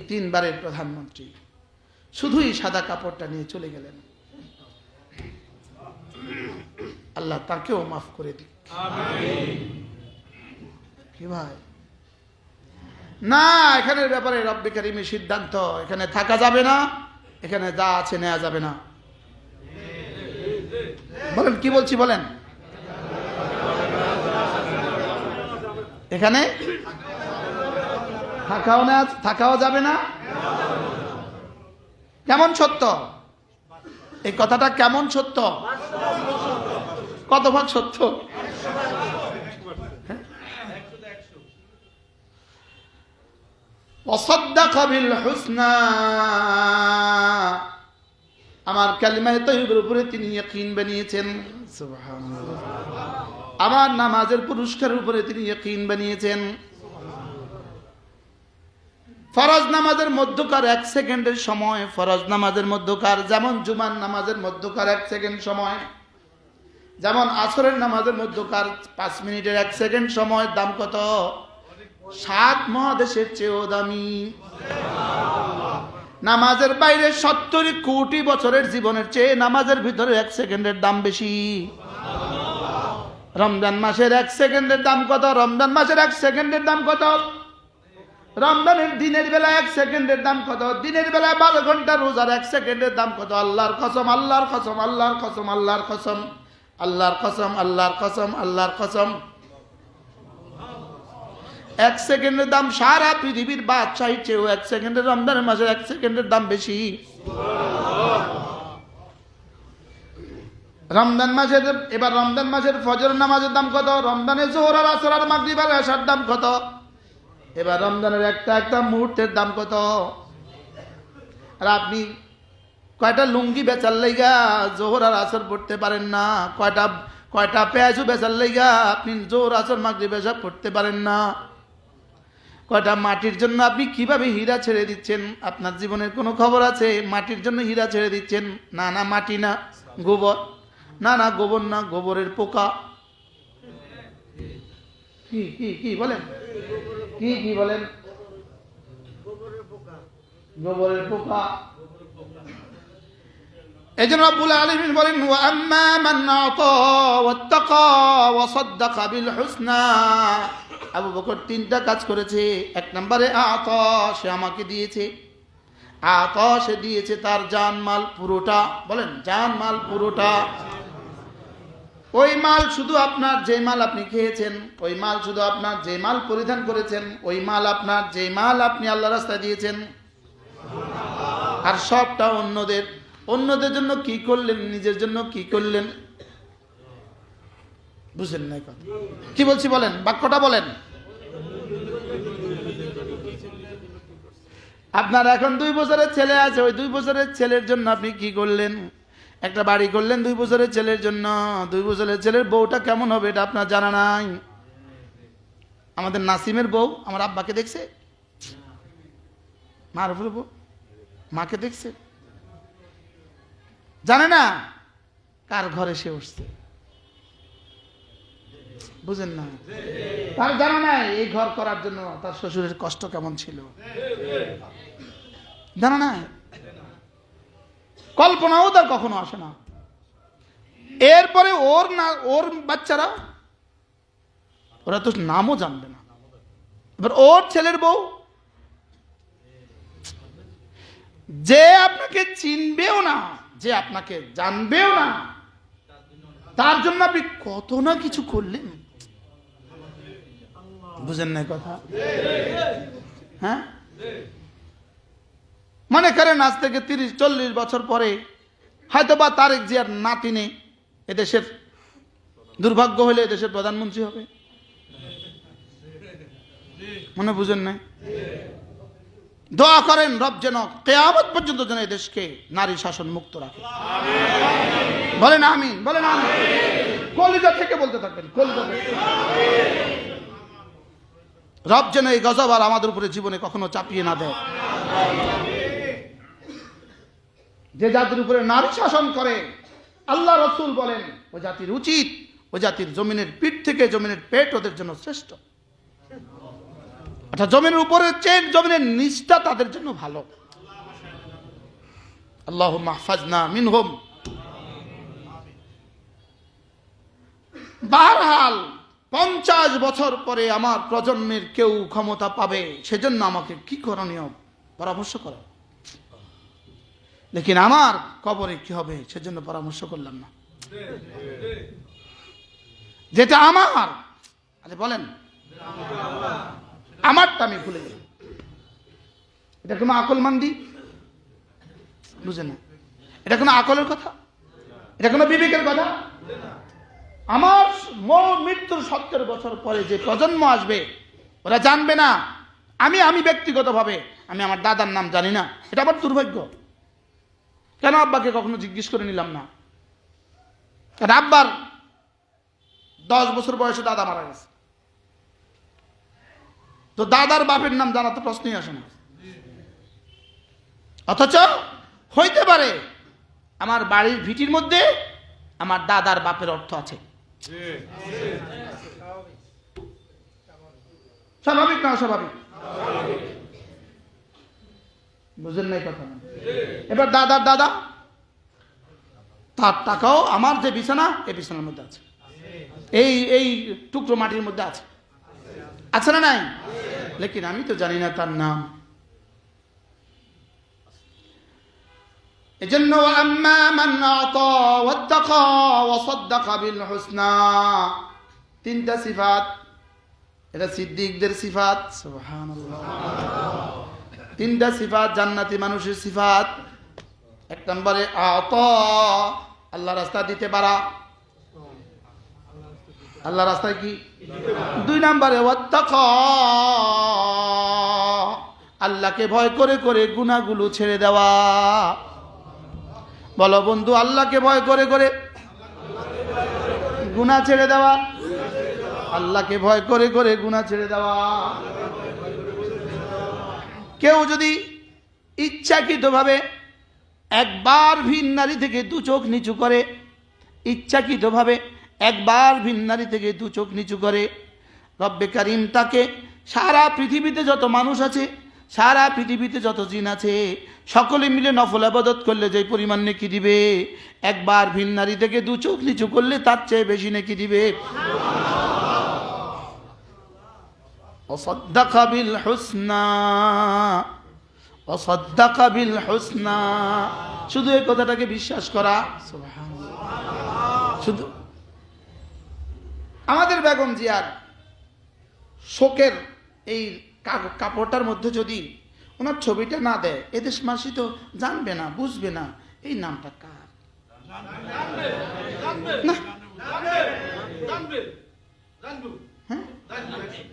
[SPEAKER 1] তিনবারের প্রধানমন্ত্রী শুধুই সাদা কাপড়টা নিয়ে চলে গেলেন। আল্লাহ তাকেও মাফ করে দিক। কি ভাই, না, এখানের ব্যাপারে রব্বে কারীমের সিদ্ধান্ত, এখানে থাকা যাবে না, এখানে যা আছে নেওয়া যাবে না। বলেন, কি বলছি বলেন? এখানে থাকাও যাবে না। কেমন সত্য এই কথাটা? কেমন সত্য? কত ভাগ সত্য? ওয়াসাদ্দাকা বিল হুসনা। আমার কালিমায়ে তাইয়্যিবের উপরে তিনি ইয়াকিন বানিয়েছেন। সুবহানাল্লাহ। আমার নামাজের পুরস্কারের উপরে তিনি ইয়াকিন বানিয়েছেন। ফরজ নামাজের মধ্যকার 1 সেকেন্ডের সময়, ফরজ নামাজের মধ্যকার, যেমন জুমার নামাজের মধ্যকার 1 সেকেন্ড সময়, যেমন আসরের নামাজের মধ্যকার 5 মিনিটের 1 সেকেন্ড সময়, দাম কত? 7 মহাদেশের চেয়েও দামি। নামাজের বাইরে 70 কোটি বছরের জীবনের চেয়ে নামাজের ভিতরে 1 সেকেন্ডের দাম বেশি। রমজান মাসের 1 সেকেন্ডের দাম কত? রমজান মাসের 1 সেকেন্ডের দাম কত? রমজানের দিনের বেলা 1 সেকেন্ডের দাম কত? দিনের বেলা 12 ঘন্টা রোজার 1 সেকেন্ডের দাম কত? আল্লাহর কসম, আল্লাহর কসম, আল্লাহর কসম, আল্লাহর কসম, আল্লাহর কসম, আল্লাহর কসম, আল্লাহর কসম। 1 সেকেন্ডের দাম সারা পৃথিবীর বাদশাহীর চেয়েও 1 সেকেন্ডের, রমজানের মাসের 1 সেকেন্ডের দাম বেশি। রমজান মাসের, এবার রমজান মাসের ফজর নামাজের দাম কত? রমজানের যোহর আর আসর আর মাগরিব আর এশার দাম কত? এবার রমজানের একটা মুহূর্তের দাম কত? আর আপনি কয়টা লুঙ্গি বেচার লাইগা জোহর আর আসর পড়তে পারেন না, কয়টা পেঁয়াজু বেচার লাইগা আপনি জোহর আসর মাগরিব এশা পড়তে পারেন না, কয়টা মাটির জন্য আপনি কিভাবে হীরা ছেড়ে দিচ্ছেন। আপনার জীবনের কোনো খবর আছে? মাটির জন্য হীরা ছেড়ে দিচ্ছেন? না না, মাটি না, গোবর। না না, গোবর না, গোবরের পোকা। কি কি কি বলেন? কি কি বলেন? গোবরের পোকা। এই জন্য রব্বুল আলামিন বলেন, ওয়া আম্মা মান আতা ওয়াত্তাকা ওয়া সাদ্দাকা বিল হুসনা। আবু বকর তিনটা কাজ করেছে। এক নম্বরে আতা, সে আমাকে দিয়েছে। আতা, সে দিয়েছে তার জানমাল পুরোটা। বলেন, জানমাল পুরোটা। ওই মাল শুধু আপনার, যে মাল আপনি খেয়েছেন, ওই মাল শুধু আপনার, যে মাল পরিধান করেছেন, ওই মাল আপনার, যে মাল আপনি আল্লাহর রাস্তায় দিয়েছেন, আর সবটা অন্যদের। অন্যদের জন্য কি করলেন, নিজের জন্য কি করলেন? বুঝেন না কথা কি বলছি? বলেন, বাক্যটা বলেন। আপনার এখন 2 বছরের ছেলে আছে, ওই 2 বছরের ছেলের জন্য আপনি কি করলেন? একটা বাড়ি করলেন 2 বছরের ছেলের জন্য। 2 বছরের ছেলের বউটা কেমন হবে এটা আপনার জানা নাই। আমাদের নাসিমের বউ আমার আব্বাকে দেখছে, মারুফের বউ মাকে দেখছে, জানে না কার ঘরে সে উঠছে। বুঝেন না? তার জানা নাই এই ঘর করার জন্য তার শ্বশুরের কষ্ট কেমন ছিল, জানা নাই। কল্পনাও তার কখনো আসে না। এরপরে ওর বাচ্চারা, ওরা তো নামও জানবে না। এবার ওর ছেলের বউ, যে আপনাকে চিনবেও না, যে আপনাকে জানবেও না, তার জন্য আপনি কত না কিছু করলেন। বুঝেন না কথা? হ্যাঁ, মনে করেন আজ থেকে 30-40 বছর পরে হয়তো বা তারেক জিয়ার নাতিনে এদেশের, দুর্ভাগ্য হলে এদেশের প্রধানমন্ত্রী হবে। মনে বুঝেন না? দোয়া করেন রব যেন কিয়ামত পর্যন্ত যেন এই দেশকে নারী শাসন মুক্ত রাখে। বলেন আমিন, বলেন আমিন। কলিজা থেকে বলতে থাকবেন, কলিজা থেকে। রব যেন এই গজব আর আমাদের উপরে জীবনে কখনো চাপিয়ে না দেয়। যে জাতির উপরে নারী শাসন করে, আল্লাহ রাসূল বলেন ওই জাতির উচিত, ওই জাতির জমিনের পিঠ থেকে জমিনের পেট ওদের জন্য শ্রেষ্ঠ। আচ্ছা, জমিনের উপরে চেয়ে জমিনের নিচটা তাদের জন্য ভালো। আল্লাহুম্মা হাফাজনা মিনহুম। বারহাল 50 বছর পরে আমার প্রজন্মের কেউ ক্ষমতা পাবে, সেজন্য আমাকে কি করণীয় পরামর্শ করো। লেকিন আমার কবরে কি হবে সেজন্য পরামর্শ করলাম না। যেটা আমার, আরে বলেন, আমারটা আমি ভুলে গেলাম। এটা কোনো আকলমান্দি? বুঝেন না? এটা কোনো আকলের কথা? এটা কোনো বিবেকের কথা? আমার মৃত্যুর 70 বছর পরে যে প্রজন্ম আসবে, ওরা জানবে না। আমি ব্যক্তিগতভাবে আমি আমার দাদার নাম জানি না, এটা আমার দুর্ভাগ্য। কেন আব্বাকে কখনো জিজ্ঞেস করে নিলাম না? কারণ আব্বার 10 বছর বয়সে দাদা মারা গেছে, তো দাদার বাপের নাম জানা তো প্রশ্নই আসে না। অথচ হইতে পারে আমার বাড়ির ভিটির মধ্যে আমার দাদার বাপের অর্থ আছে। স্বাভাবিক না অস্বাভাবিক? বুঝেন নাই কথা? এবার দাদার দাদা, তার টাকাও আমার যে বিছানা, এই বিছানার মধ্যে আছে, এই টুকরো মাটির মধ্যে আছে, আছে না নাই? লেকিন আমি তো জানি না তার নাম। এজন্য আম্মা মান আতা ওয়াত্তাকা ওয়া সাদ্দাকা বিল হুসনা, 3টা সিফাত। এটা সিদ্দিকদের সিফাত। সুবহানাল্লাহ। 3টা সিফাত জান্নাতি মানুষের সিফাত। 1 নম্বরে আতা, আল্লাহ রাস্তা দিতে পারা, আল্লাহ রাস্তায় কি? 2 নম্বরে ওয়াত্তাকা, আল্লাহকে ভয় করে করে গুনাহগুলো ছেড়ে দেওয়া। বলো বন্ধু, আল্লাহকে ভয় করে করে গুনাহ ছেড়ে দেওয়া, আল্লাহকে ভয় করে করে গুনাহ ছেড়ে দেওয়া। কেউ যদি ইচ্ছাকৃতভাবে একবার ভিন নারী থেকে দু চোখ নিচু করে, ইচ্ছাকৃতভাবে একবার ভিন নারী থেকে দু চোখ নিচু করে, রব্বে কারিম তাকে সারা পৃথিবীতে যত মানুষ আছে, সারা পৃথিবীতে যত জিন আছে, সকলে মিলে নফল ইবাদত করলে যে পরিমাণ নেকি দিবে, একবার ভিন নারী থেকে দু চোখ নিচু করলে তার চেয়ে বেশি নেকি দিবে। ওয়াসাদ্দাকা বিল হুসনা, ওয়াসাদ্দাকা বিল হুসনা। শুধু এই কথাটাকে বিশ্বাস করা, সুবহানাল্লাহ। শুধু আমাদের বেগম জিয়ার শোকের এই কাপড়টার মধ্যে যদি ওনার ছবিটা না দেয়, এদেশ মাসি তো জানবে না, বুঝবে না এই নামটা কার। হ্যাঁ,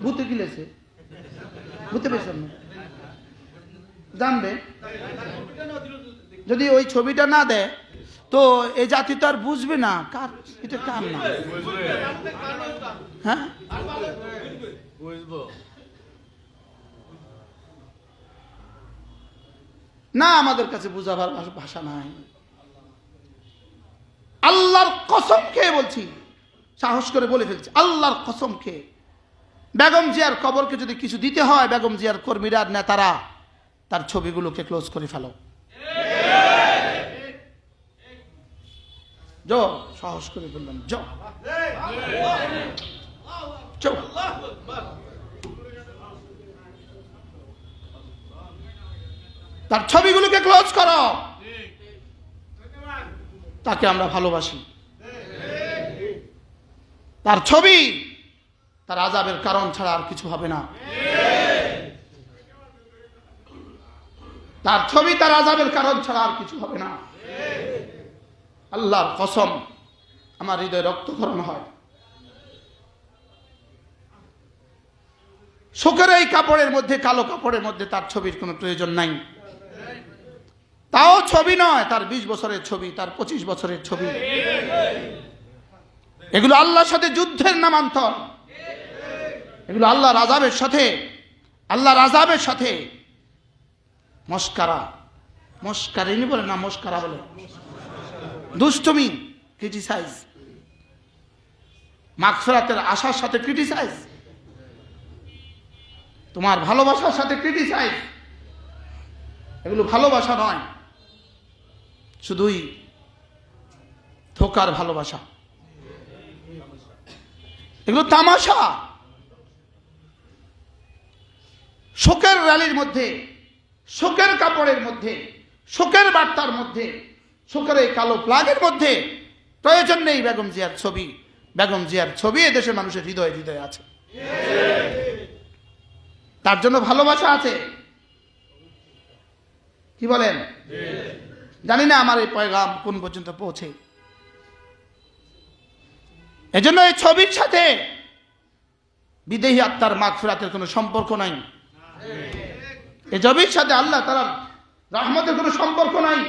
[SPEAKER 1] ভূতে গিলেছে, ভূতে পেয়েছেন না, জানবে। যদি ওই ছবিটা না দেয় তো এই জাতি তো আর বুঝবে না কার, এটা কার নাম। হ্যাঁ, না, আমাদের কাছে বুঝাবার ভাষা নাই। আল্লাহর কসম খেয়ে বলছি, সাহস করে বলে ফেলছি, আল্লাহর কসম খেয়ে, বেগম জিয়ার কবরকে যদি কিছু দিতে হয়, বেগম জিয়ার কর্মীরা নেতারা তার ছবিগুলোকে ক্লোজ করে ফেলো। যো, সাহস করে বললাম, যো। তার ছবিগুলোকে ক্লোজ করো। তাকে আমরা ভালোবাসি। তার ছবি তার আযাবের কারণ ছাড়া আর কিছু হবে না। তার ছবি তার আযাবের কারণ ছাড়া আর কিছু হবে না। আল্লাহর কসম, আমার হৃদয় রক্তক্ষরণ হয়। শোকের এই কাপড়ের মধ্যে, কালো কাপড়ের মধ্যে তার ছবির কোনো প্রয়োজন নাই। তাও ছবি নয়, তার 20 বছরের ছবি, তার 25 বছরের ছবি। এগুলো আল্লাহর সাথে যুদ্ধের নামান্তর। এগুলো আল্লাহর আযাবের সাথে, আল্লাহর আযাবের সাথে মস্কারা, মস্কারিনী বলে না, মস্কারা বলে, দুষ্টমি, ক্রিটিসাইজ, মাগফিরাতের আশার সাথে ক্রিটিসাইজ, তোমার ভালোবাসার সাথে ক্রিটিসাইজ। এগুলো ভালোবাসা নয়, শুধুই ধোকার ভালোবাসা। এগুলো তামাশা। শোকের র্যালির মধ্যে, শোকের কাপড়ের মধ্যে, শোকের বার্তার মধ্যে, শোকের এই কালো প্লাগের মধ্যে প্রয়োজন নেই বেগম জিয়ার ছবি। বেগম জিয়ার ছবি এদেশের মানুষের হৃদয়ে হৃদয়ে আছে, তার জন্য ভালোবাসা আছে। কি বলেন? জানি না আমার এই পয়গাম কোন পর্যন্ত পৌঁছে। এজন্য এই ছবির সাথে বিদেহী আত্মার মাগফিরাতের কোনো সম্পর্ক নাই। এই ছবির সাথে আল্লাহ তাআলার রহমতের কোনো সম্পর্ক নাই।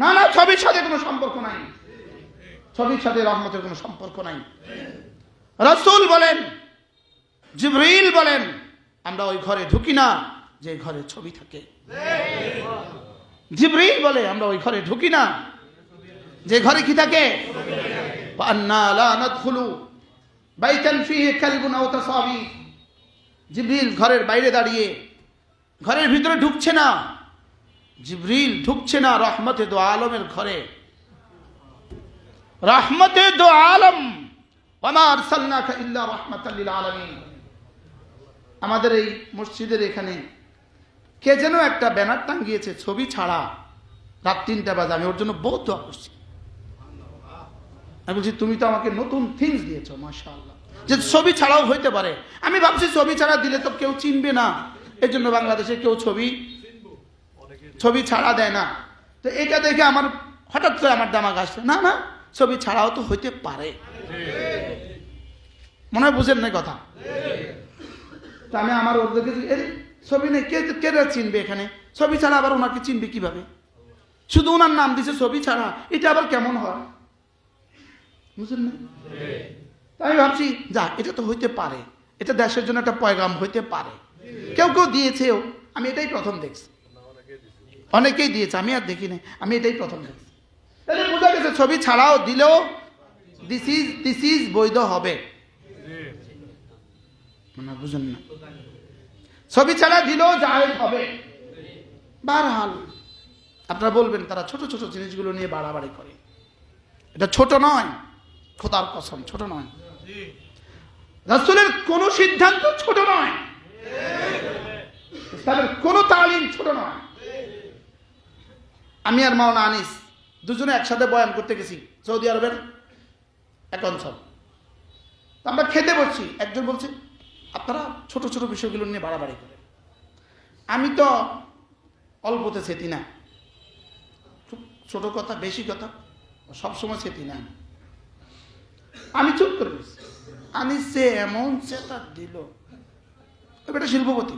[SPEAKER 1] না না, ছবির সাথে কোনো সম্পর্ক নাই, ছবির সাথে রহমতের কোনো সম্পর্ক নাই। রাসূল বলেন, জিবরিল বলেন, আমরা ওই ঘরে ঢুকি না যে ঘরে ছবি থাকে। জিবরিল বলে, আমরা ওই ঘরে ঢুকি না যে ঘরে কি থাকে। আন্না লা নাদখুলু বাইতান ফীহি কালবুন আও তাসাবি। জিবরিল ঘরের বাইরে দাঁড়িয়ে, ঘরের ভিতরে ঢুকছে না। জিবরিল ঢুকছে না রহমতে দো আলমের ঘরে। রহমতে দো আলম, ওয়া মা আরসালনাকা ইল্লা রাহমাতাল লিল আলামিন। আমাদের এই মসজিদের এখানে কে যেন একটা ব্যানার টাঙ্গিয়েছে ছবি ছাড়া, রাত 3টা বাজে। আমি ওর জন্য বহুত দোয়া করছি। আমি বলছি, তুমি তো আমাকে নতুন থিংস দিয়েছো, মাশাআল্লাহ, যে ছবি ছাড়াও হইতে পারে। আমি ভাবছি ছবি ছাড়া দিলে তো কেউ চিনবে না, এই জন্য বাংলাদেশে কেউ ছবি ছাড়া দেয় না। তো এটা দেখে আমার হঠাৎ করে আমার দামাগ আসছে, না না, ছবি ছাড়াও তো হইতে পারে। মনে হয় বুঝেন না কথা। তো আমি আমার ওর দেখেছি, ছবি নেই, কে চিনবে এখানে? ছবি ছাড়া আবার ওনাকে চিনবে কিভাবে? শুধু ওনার নাম দিছে ছবি ছাড়া, এটা আবার কেমন হয় বুঝলেন না? তাই আমি ভাবছি যা, এটা তো হইতে পারে, এটা দেশের জন্য একটা পয়গাম হইতে পারে, কেউ কেউ দিয়েছেও, আমি এটাই প্রথম দেখছি। অনেকেই দিয়েছে, আমি আর দেখি নাই, আমি এটাই প্রথম দেখছি। তাহলে বোঝা গেছে ছবি ছাড়াও দিলেও দিস ইজ বৈধ হবে, বুঝেন না? ছবি ছাড়া দিলেও জায়েজ হবে। বারহাল আপনারা বলবেন তারা ছোট ছোট জিনিসগুলো নিয়ে বাড়াবাড়ি করে, এটা ছোট নয়, খোদার কসম ছোট নয়। রাসূলের কোন সিদ্ধান্ত ছোট নয়, ইসলামের কোন তালিম ছোট নয়। আমি আর মাওলানা আনিস দুজনে একসাথে বয়ান করতে গেছি সৌদি আরবের এক অঞ্চল। আমরা খেতে বসছি, একজন বলছে আপনারা ছোট ছোট বিষয়গুলো নিয়ে বাড়াবাড়ি করেন। আমি তো অল্পতে সেতি না, ছোট কথা বেশি কথা সবসময় সেতি না। আমি চুপ করে বলছি, আনিস সে এমন সেটা দিল, এটা শিল্পপতি,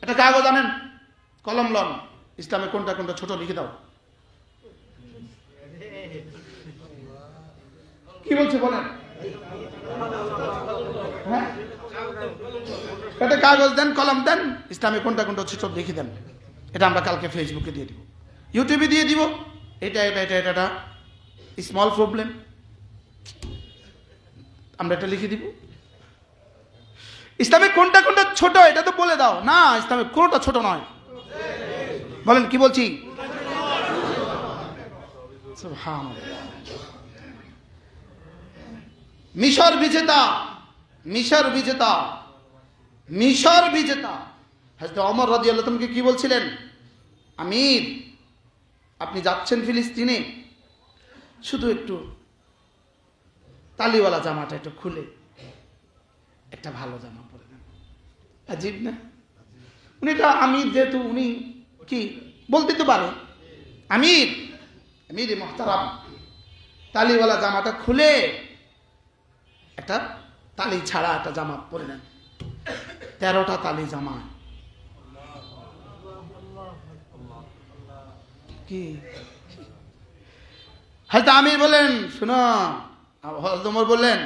[SPEAKER 1] এটা কাগজ আনেন, কলম লন, ইসলামে কোনটা কোনটা ছোট লিখে দাও। কি বলছে বলেন? হ্যাঁ, একটা কাগজ দেন, কলম দেন, ইসলামে কোনটা কোনটা ছোট লিখে দেন। এটা আমরা কালকে ফেসবুকে দিয়ে দিব, ইউটিউবে দিয়ে দিব। এটা এটা এটা এটা স্মল প্রবলেম, আমরা এটা লিখে দিব। ইসলামে কোনটা কোনটা ছোট এটা তো বলে দাও না, ইসলামে কোনটা ছোট নয়। বলেন কি বলছি? মিশর বিজেতা, মিশর বিজেতা, মিশর বিজেতা হযরত ওমর রাদিয়াল্লাহু আনহু কি বলছিলেন? আমির, আপনি যাচ্ছেন ফিলিস্তিনে, শুধু একটু তালিওয়ালা জামাটা একটু খুলে একটা ভালো জামা পরে দেন। আজীব না? উনি তো আমির, যেহেতু উনি কি বলতে তো পারে, আমির, আমির মুহতারাম, তালিওয়ালা জামাটা খুলে একটা তালি ছাড়া একটা জামা পরে নেন, 13টা তালি জামা। কি হয়তো আমির বলেন, শোনো, হযরত ওমর বললেন,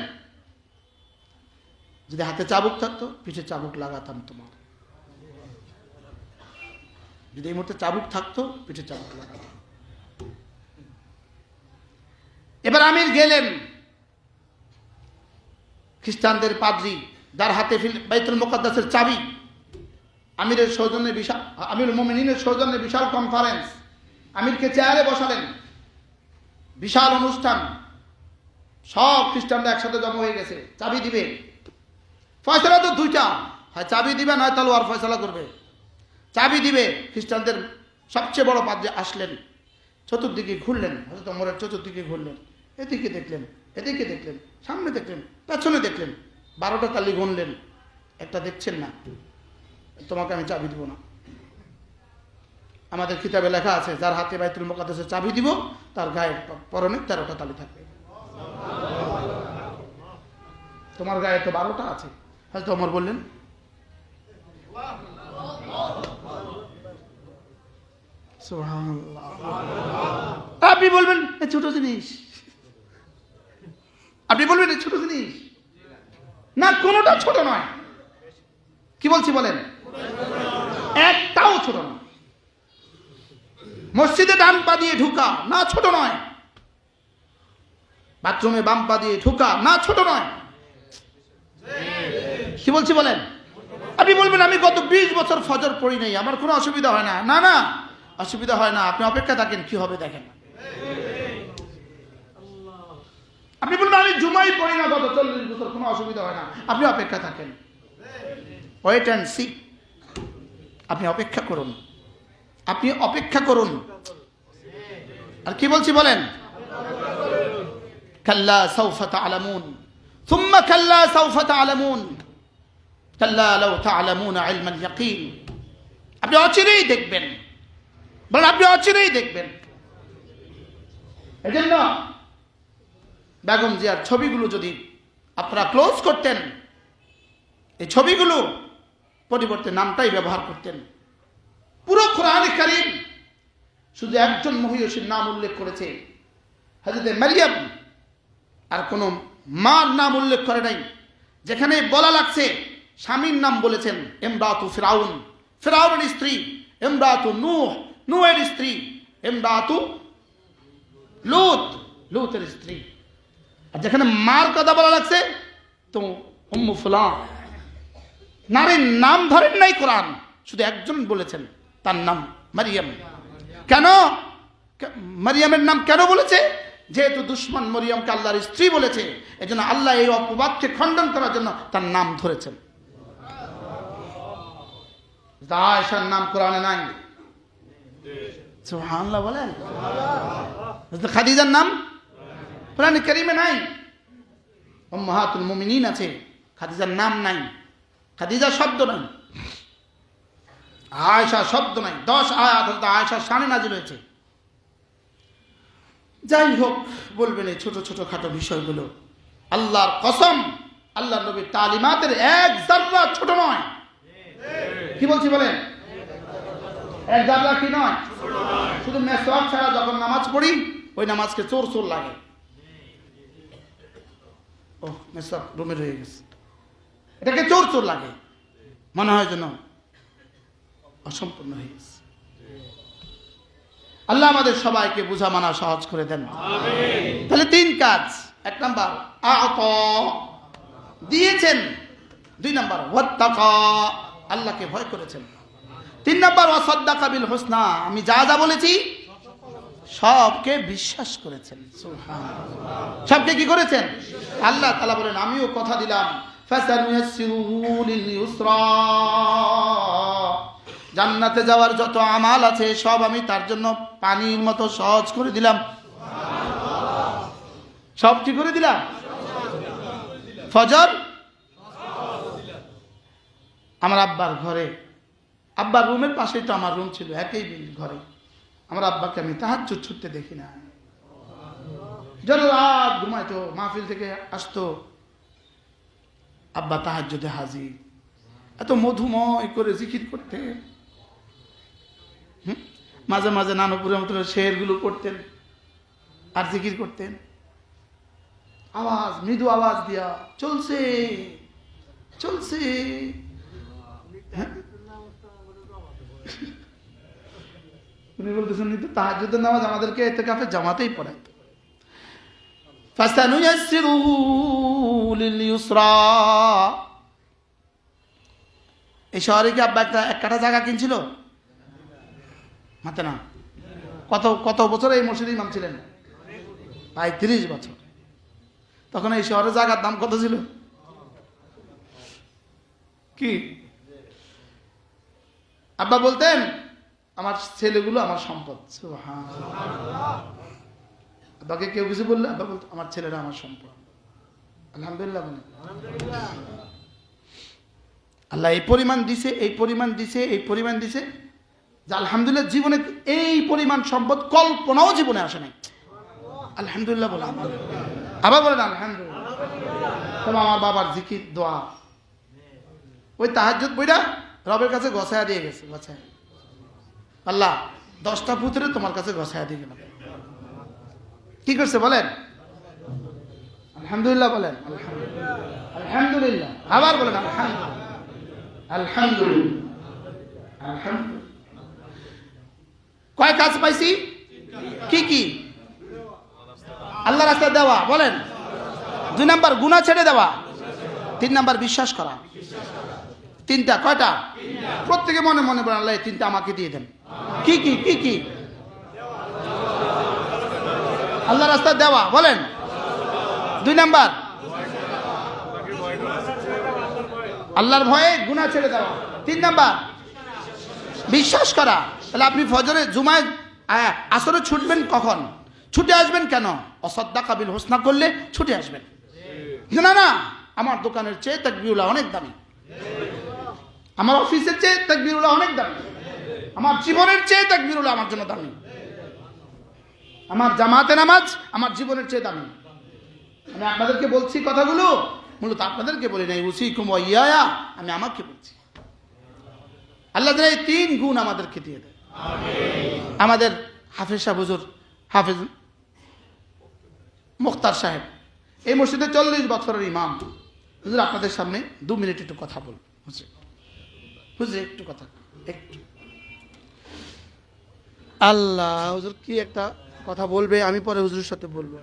[SPEAKER 1] যদি হাতে চাবুক থাকতো পিঠে চাবুক লাগাতাম তোমার, যদি এই মুহূর্তে চাবুক থাকতো পিঠে চাবুক লাগাতাম। এবার আমির গেলেন, খ্রিস্টানদের পাদ্রী, যার হাতে বাইতুল মুকাদ্দাসের চাবি, আমিরের সৌজন্যে বিশাল, আমিরুল মুমিনিনের সৌজন্যে বিশাল কনফারেন্স, আমিরকে চেয়ারে বসালেন, বিশাল অনুষ্ঠান, সব খ্রিস্টানরা একসাথে জমা হয়ে গেছে, চাবি দিবে। ফয়সালা তো দুইটা, হয় চাবি দিবে নয় তলোয়ার ফয়সালা করবে। চাবি দিবে, খ্রিস্টানদের সবচেয়ে বড় পাদ্রী আসলেন, চতুর্দিকে ঘুরলেন, হযরত ওমরের চতুর্দিকে ঘুরলেন, এদিকে দেখলেন, এদিকে দেখলেন, সামনে দেখলেন, পেছনে দেখলেন, 12টা তালি গুনলেন, একটা দেখছেন না, তোমাকে আমি চাবি দিব না। আমাদের কিতাবে লেখা আছে, যার হাতে বাইতুল মুকাদ্দাসের চাবি দিব তার গায়ে পরনে 13টা তালি থাকবে। তোমার গায়ে তো 12টা আছে। হযরত ওমর বললেন, সুবহানাল্লাহ। আপনি বলবেন এ ছোট জিনিস, আপনি বলবেন এ ছোট জিনিস না, কোনটা ছোট নয়। কি বলছি বলেন? একটাও ছোট নয়। মসজিদে ডান পা দিয়ে ঢুকা না, ছোট নয়। বাথরুমে বাম পা দিয়ে ঢুকা না, ছোট নয়। কি বলছি বলেন? আপনি বলবেন আমি গত 20 বছর ফজর পড়ি নাই, আমার কোনো অসুবিধা হয় না। না না, অসুবিধা হয় না, আপনি অপেক্ষা থাকেন কি হবে দেখেন। আপনি বলবেন আমি জুমাই পড়ি না গত 40 বছর, কোনো অসুবিধা হয় না, আপনি অপেক্ষা থাকেন। ওয়েট অ্যান্ড সি, আপনি অপেক্ষা করুন, আপনি অপেক্ষা করুন। আর কি বলছি বলেন? কাল্লা সাউফা তা'লামুন সুম্মা কাল্লা সাউফা তা'লামুন কাল্লা লাউ তা'লামুনা ইলমাল ইয়াকিন। আপনি অচিরেই দেখবেন, বলেন আপনি অচিরেই দেখবেন। এজন্য বেগম জিয়ার ছবিগুলো যদি আপনারা ক্লোজ করতেন, এই ছবিগুলো পরিবর্তে নামটাই ব্যবহার করতেন, পুরো কোরআন কারীম শুধু একজন মহিষীর নাম উল্লেখ করেছে, হযরত মারিয়াম, আর কোনো মার নাম উল্লেখ করে নাই। যেখানে বলা লাগছে স্বামীর নাম বলেছেন ইমরাতু ফিরাউন, ফিরাউনের স্ত্রী, ইমরাতু নূহ, নূহের স্ত্রী, ইমরাতু লূত, লূতের স্ত্রী। আর যেখানে মার কথা বলা লাগছে তো উম্মু ফুলান, নারীর নাম ধরেন নাই কোরআন, শুধু একজন বলেছেন, তার নাম মারিয়াম। কেন মারিয়ামের নাম কেন বলেছে? যেহেতু দুশমন মরিয়মকে আল্লাহর স্ত্রী বলেছে, এজন্য আল্লাহ এই অপবাদকে খণ্ডন করার জন্য তার নাম ধরেছেন। আয়েশার নাম কোরআনে নাই, সুবহানাল্লাহ বলেন। খাদিজার নাম কোরআনে কারীমে নাই। উম্মাহাতুল মুমিনিন আছে, খাদিজার নাম নাই, খাদিজা শব্দ নাই, আয়েশা শব্দ নাই। 10 আয়াত আয়েশার শানে নাজিল হয়েছে। যাই হোক, বলবেন এই ছোট ছোট খাটো বিষয়গুলো, আল্লাহর কসম আল্লাহর নবীর তালিমাতের এক জাররা ছোট নয়। কি বলছি বলেন? এক জাররা কি নয়? শুধু মেসওয়াক ছাড়া যখন নামাজ পড়ি ওই নামাজকে চোর চোর লাগে। ও মেসওয়াক রুমে রয়ে গেছে, এটাকে চোর চোর লাগে, মনে হয় যেন অসম্পূর্ণ হয়ে গেছে। আল্লাহ আমাদের সবাইকে বুঝা মানা সহজ করে দেন। তাহলে 3 কাজ। 1 নাম্বার আতা, দিয়েছেন। 2 নাম্বার ওয়াত্তাকা, আল্লাহকে ভয় করেছেন। 3 নাম্বার ওয়াসাদ্দাকা বিল হুসনা, আমি যা যা বলেছি সবকে বিশ্বাস করেছেন। সুবহানাল্লাহ, সবকে কি করেছেন? আল্লাহ তাআলা বলেন আমিও কথা দিলাম, ফাসানুয়াসসিরুহু লিল ইউসরা, জান্নাতে যাওয়ার যত আমাল আছে সব আমি তার জন্য পানির মতো সহজ করে দিলাম। সব কি করে দিলাম? ফজর আমার আব্বার ঘরে, আব্বার রুমের পাশেই তো আমার রুম ছিল, একই ঘরে। আমার আব্বাকে আমি তাহাজ্জুদ ছুটতে দেখি না। যত রাত ঘুমাইতো, মাহফিল থেকে আসতো, আব্বা তাহাজ্জুদে হাজির, এত মধুময় করে জিকির করতে। মাঝে মাঝে নানপুরের মতো শেরগুলো পড়তেন আর জিকির করতেন, আওয়াজ মৃদু আওয়াজ দিয়া, চলছে চলছে। উনি বলতেছেন তাহাজ্জুদের নামাজ আমাদেরকে ইতিকাফে জামাতেই পড়াইতো। ফাসানুয়াসসিরুহু লিল ইউসরা, এই শহরে কি আব্বা একটা 1 কাঠা জায়গা কিনছিল? মাতে না। কত বছর এই মসজিদে ইমাম ছিলেন? প্রায় 30 বছর। তখন এই শহরে জায়গার দাম কত ছিল? কি আব্বা বলতেন, আমার ছেলেগুলো আমার সম্পদ। সুবহানাল্লাহ, আব্বাকে কেউ কিছু বললে আব্বা বলতো আমার ছেলেরা আমার সম্পদ। আলহামদুলিল্লাহ বলেন। আল্লাহ এই পরিমাণ দিছে, এই পরিমাণ দিছে, এই পরিমাণ দিছে, যে আলহামদুলিল্লাহ জীবনে এই পরিমাণ সম্পদ কল্পনাও জীবনে আসে নাই। আলহামদুলিল্লাহ বলেন, আবার বলেন আলহামদুলিল্লাহ। তবে আমার বাবার জিকির দোয়া, ওই তাহাজ্জুদ বইটা রবের কাছে গছায়া দিয়ে গেছে। গছায় আল্লাহ 10টা পুত্রে তোমার কাছে গছায়া দিয়ে গেলাম। কি করছে বলেন? আলহামদুলিল্লাহ বলেন। আলহামদুলিল্লাহ, আলহামদুলিল্লাহ, আবার বলেন আলহামদুলিল্লাহ, আলহামদুলিল্লাহ, আলহামদুলিল্লাহ। কয় কাজ পাইছি? কি কি? আল্লাহ রাস্তায় দেওয়া, বলেন। 2 নাম্বার গুনাহ ছেড়ে দেওয়া। 3 নাম্বার বিশ্বাস করা। 3টা, কয়টা? প্রত্যেকে মনে মনে বলেন আল্লাহ এই 3টা আমাকে দিয়ে দেন। কি কি? কি কি? আল্লাহ রাস্তায় দেওয়া, বলেন। 2 নাম্বার আল্লাহর ভয়ে গুনাহ ছেড়ে দেওয়া। 3 নাম্বার বিশ্বাস করা। তাহলে আপনি ফজরে জুমায় আসরে ছুটবেন কখন? ছুটে আসবেন কেন? অসাদ্দাকা বিল হুসনা করলে ছুটে আসবেন। না না, আমার দোকানের চেয়ে তাকবীরুল্লাহ অনেক দামি, আমার অফিসের চেয়ে তাকবীরুল্লাহ অনেক দামি, আমার জীবনের চেয়ে তাকবীরুল্লাহ আমার জন্য দামি, আমার জামাতে নামাজ আমার জীবনের চেয়ে দামি। আমি আপনাদেরকে বলছি কথাগুলো, মূলত আপনাদেরকে বলি নাই। উসিকুম ওয়া ইয়ায়া, আমি আমাকে বলছি। আল্লাহ এই 3 গুণ আমাদেরকে দিয়ে দেয়। আমাদের হাফেজ সাহেব হুজুর, হাফেজ মুখতার সাহেব, এই মসজিদে 40 বছরের ইমাম। হুজুর আপনাদের সামনে 2 মিনিট একটু কথা বলবো। হুজুর একটু কথা, একটু। আল্লাহ, হুজুর কি একটা কথা বলবে, আমি পরে হুজুরের সাথে বলবো।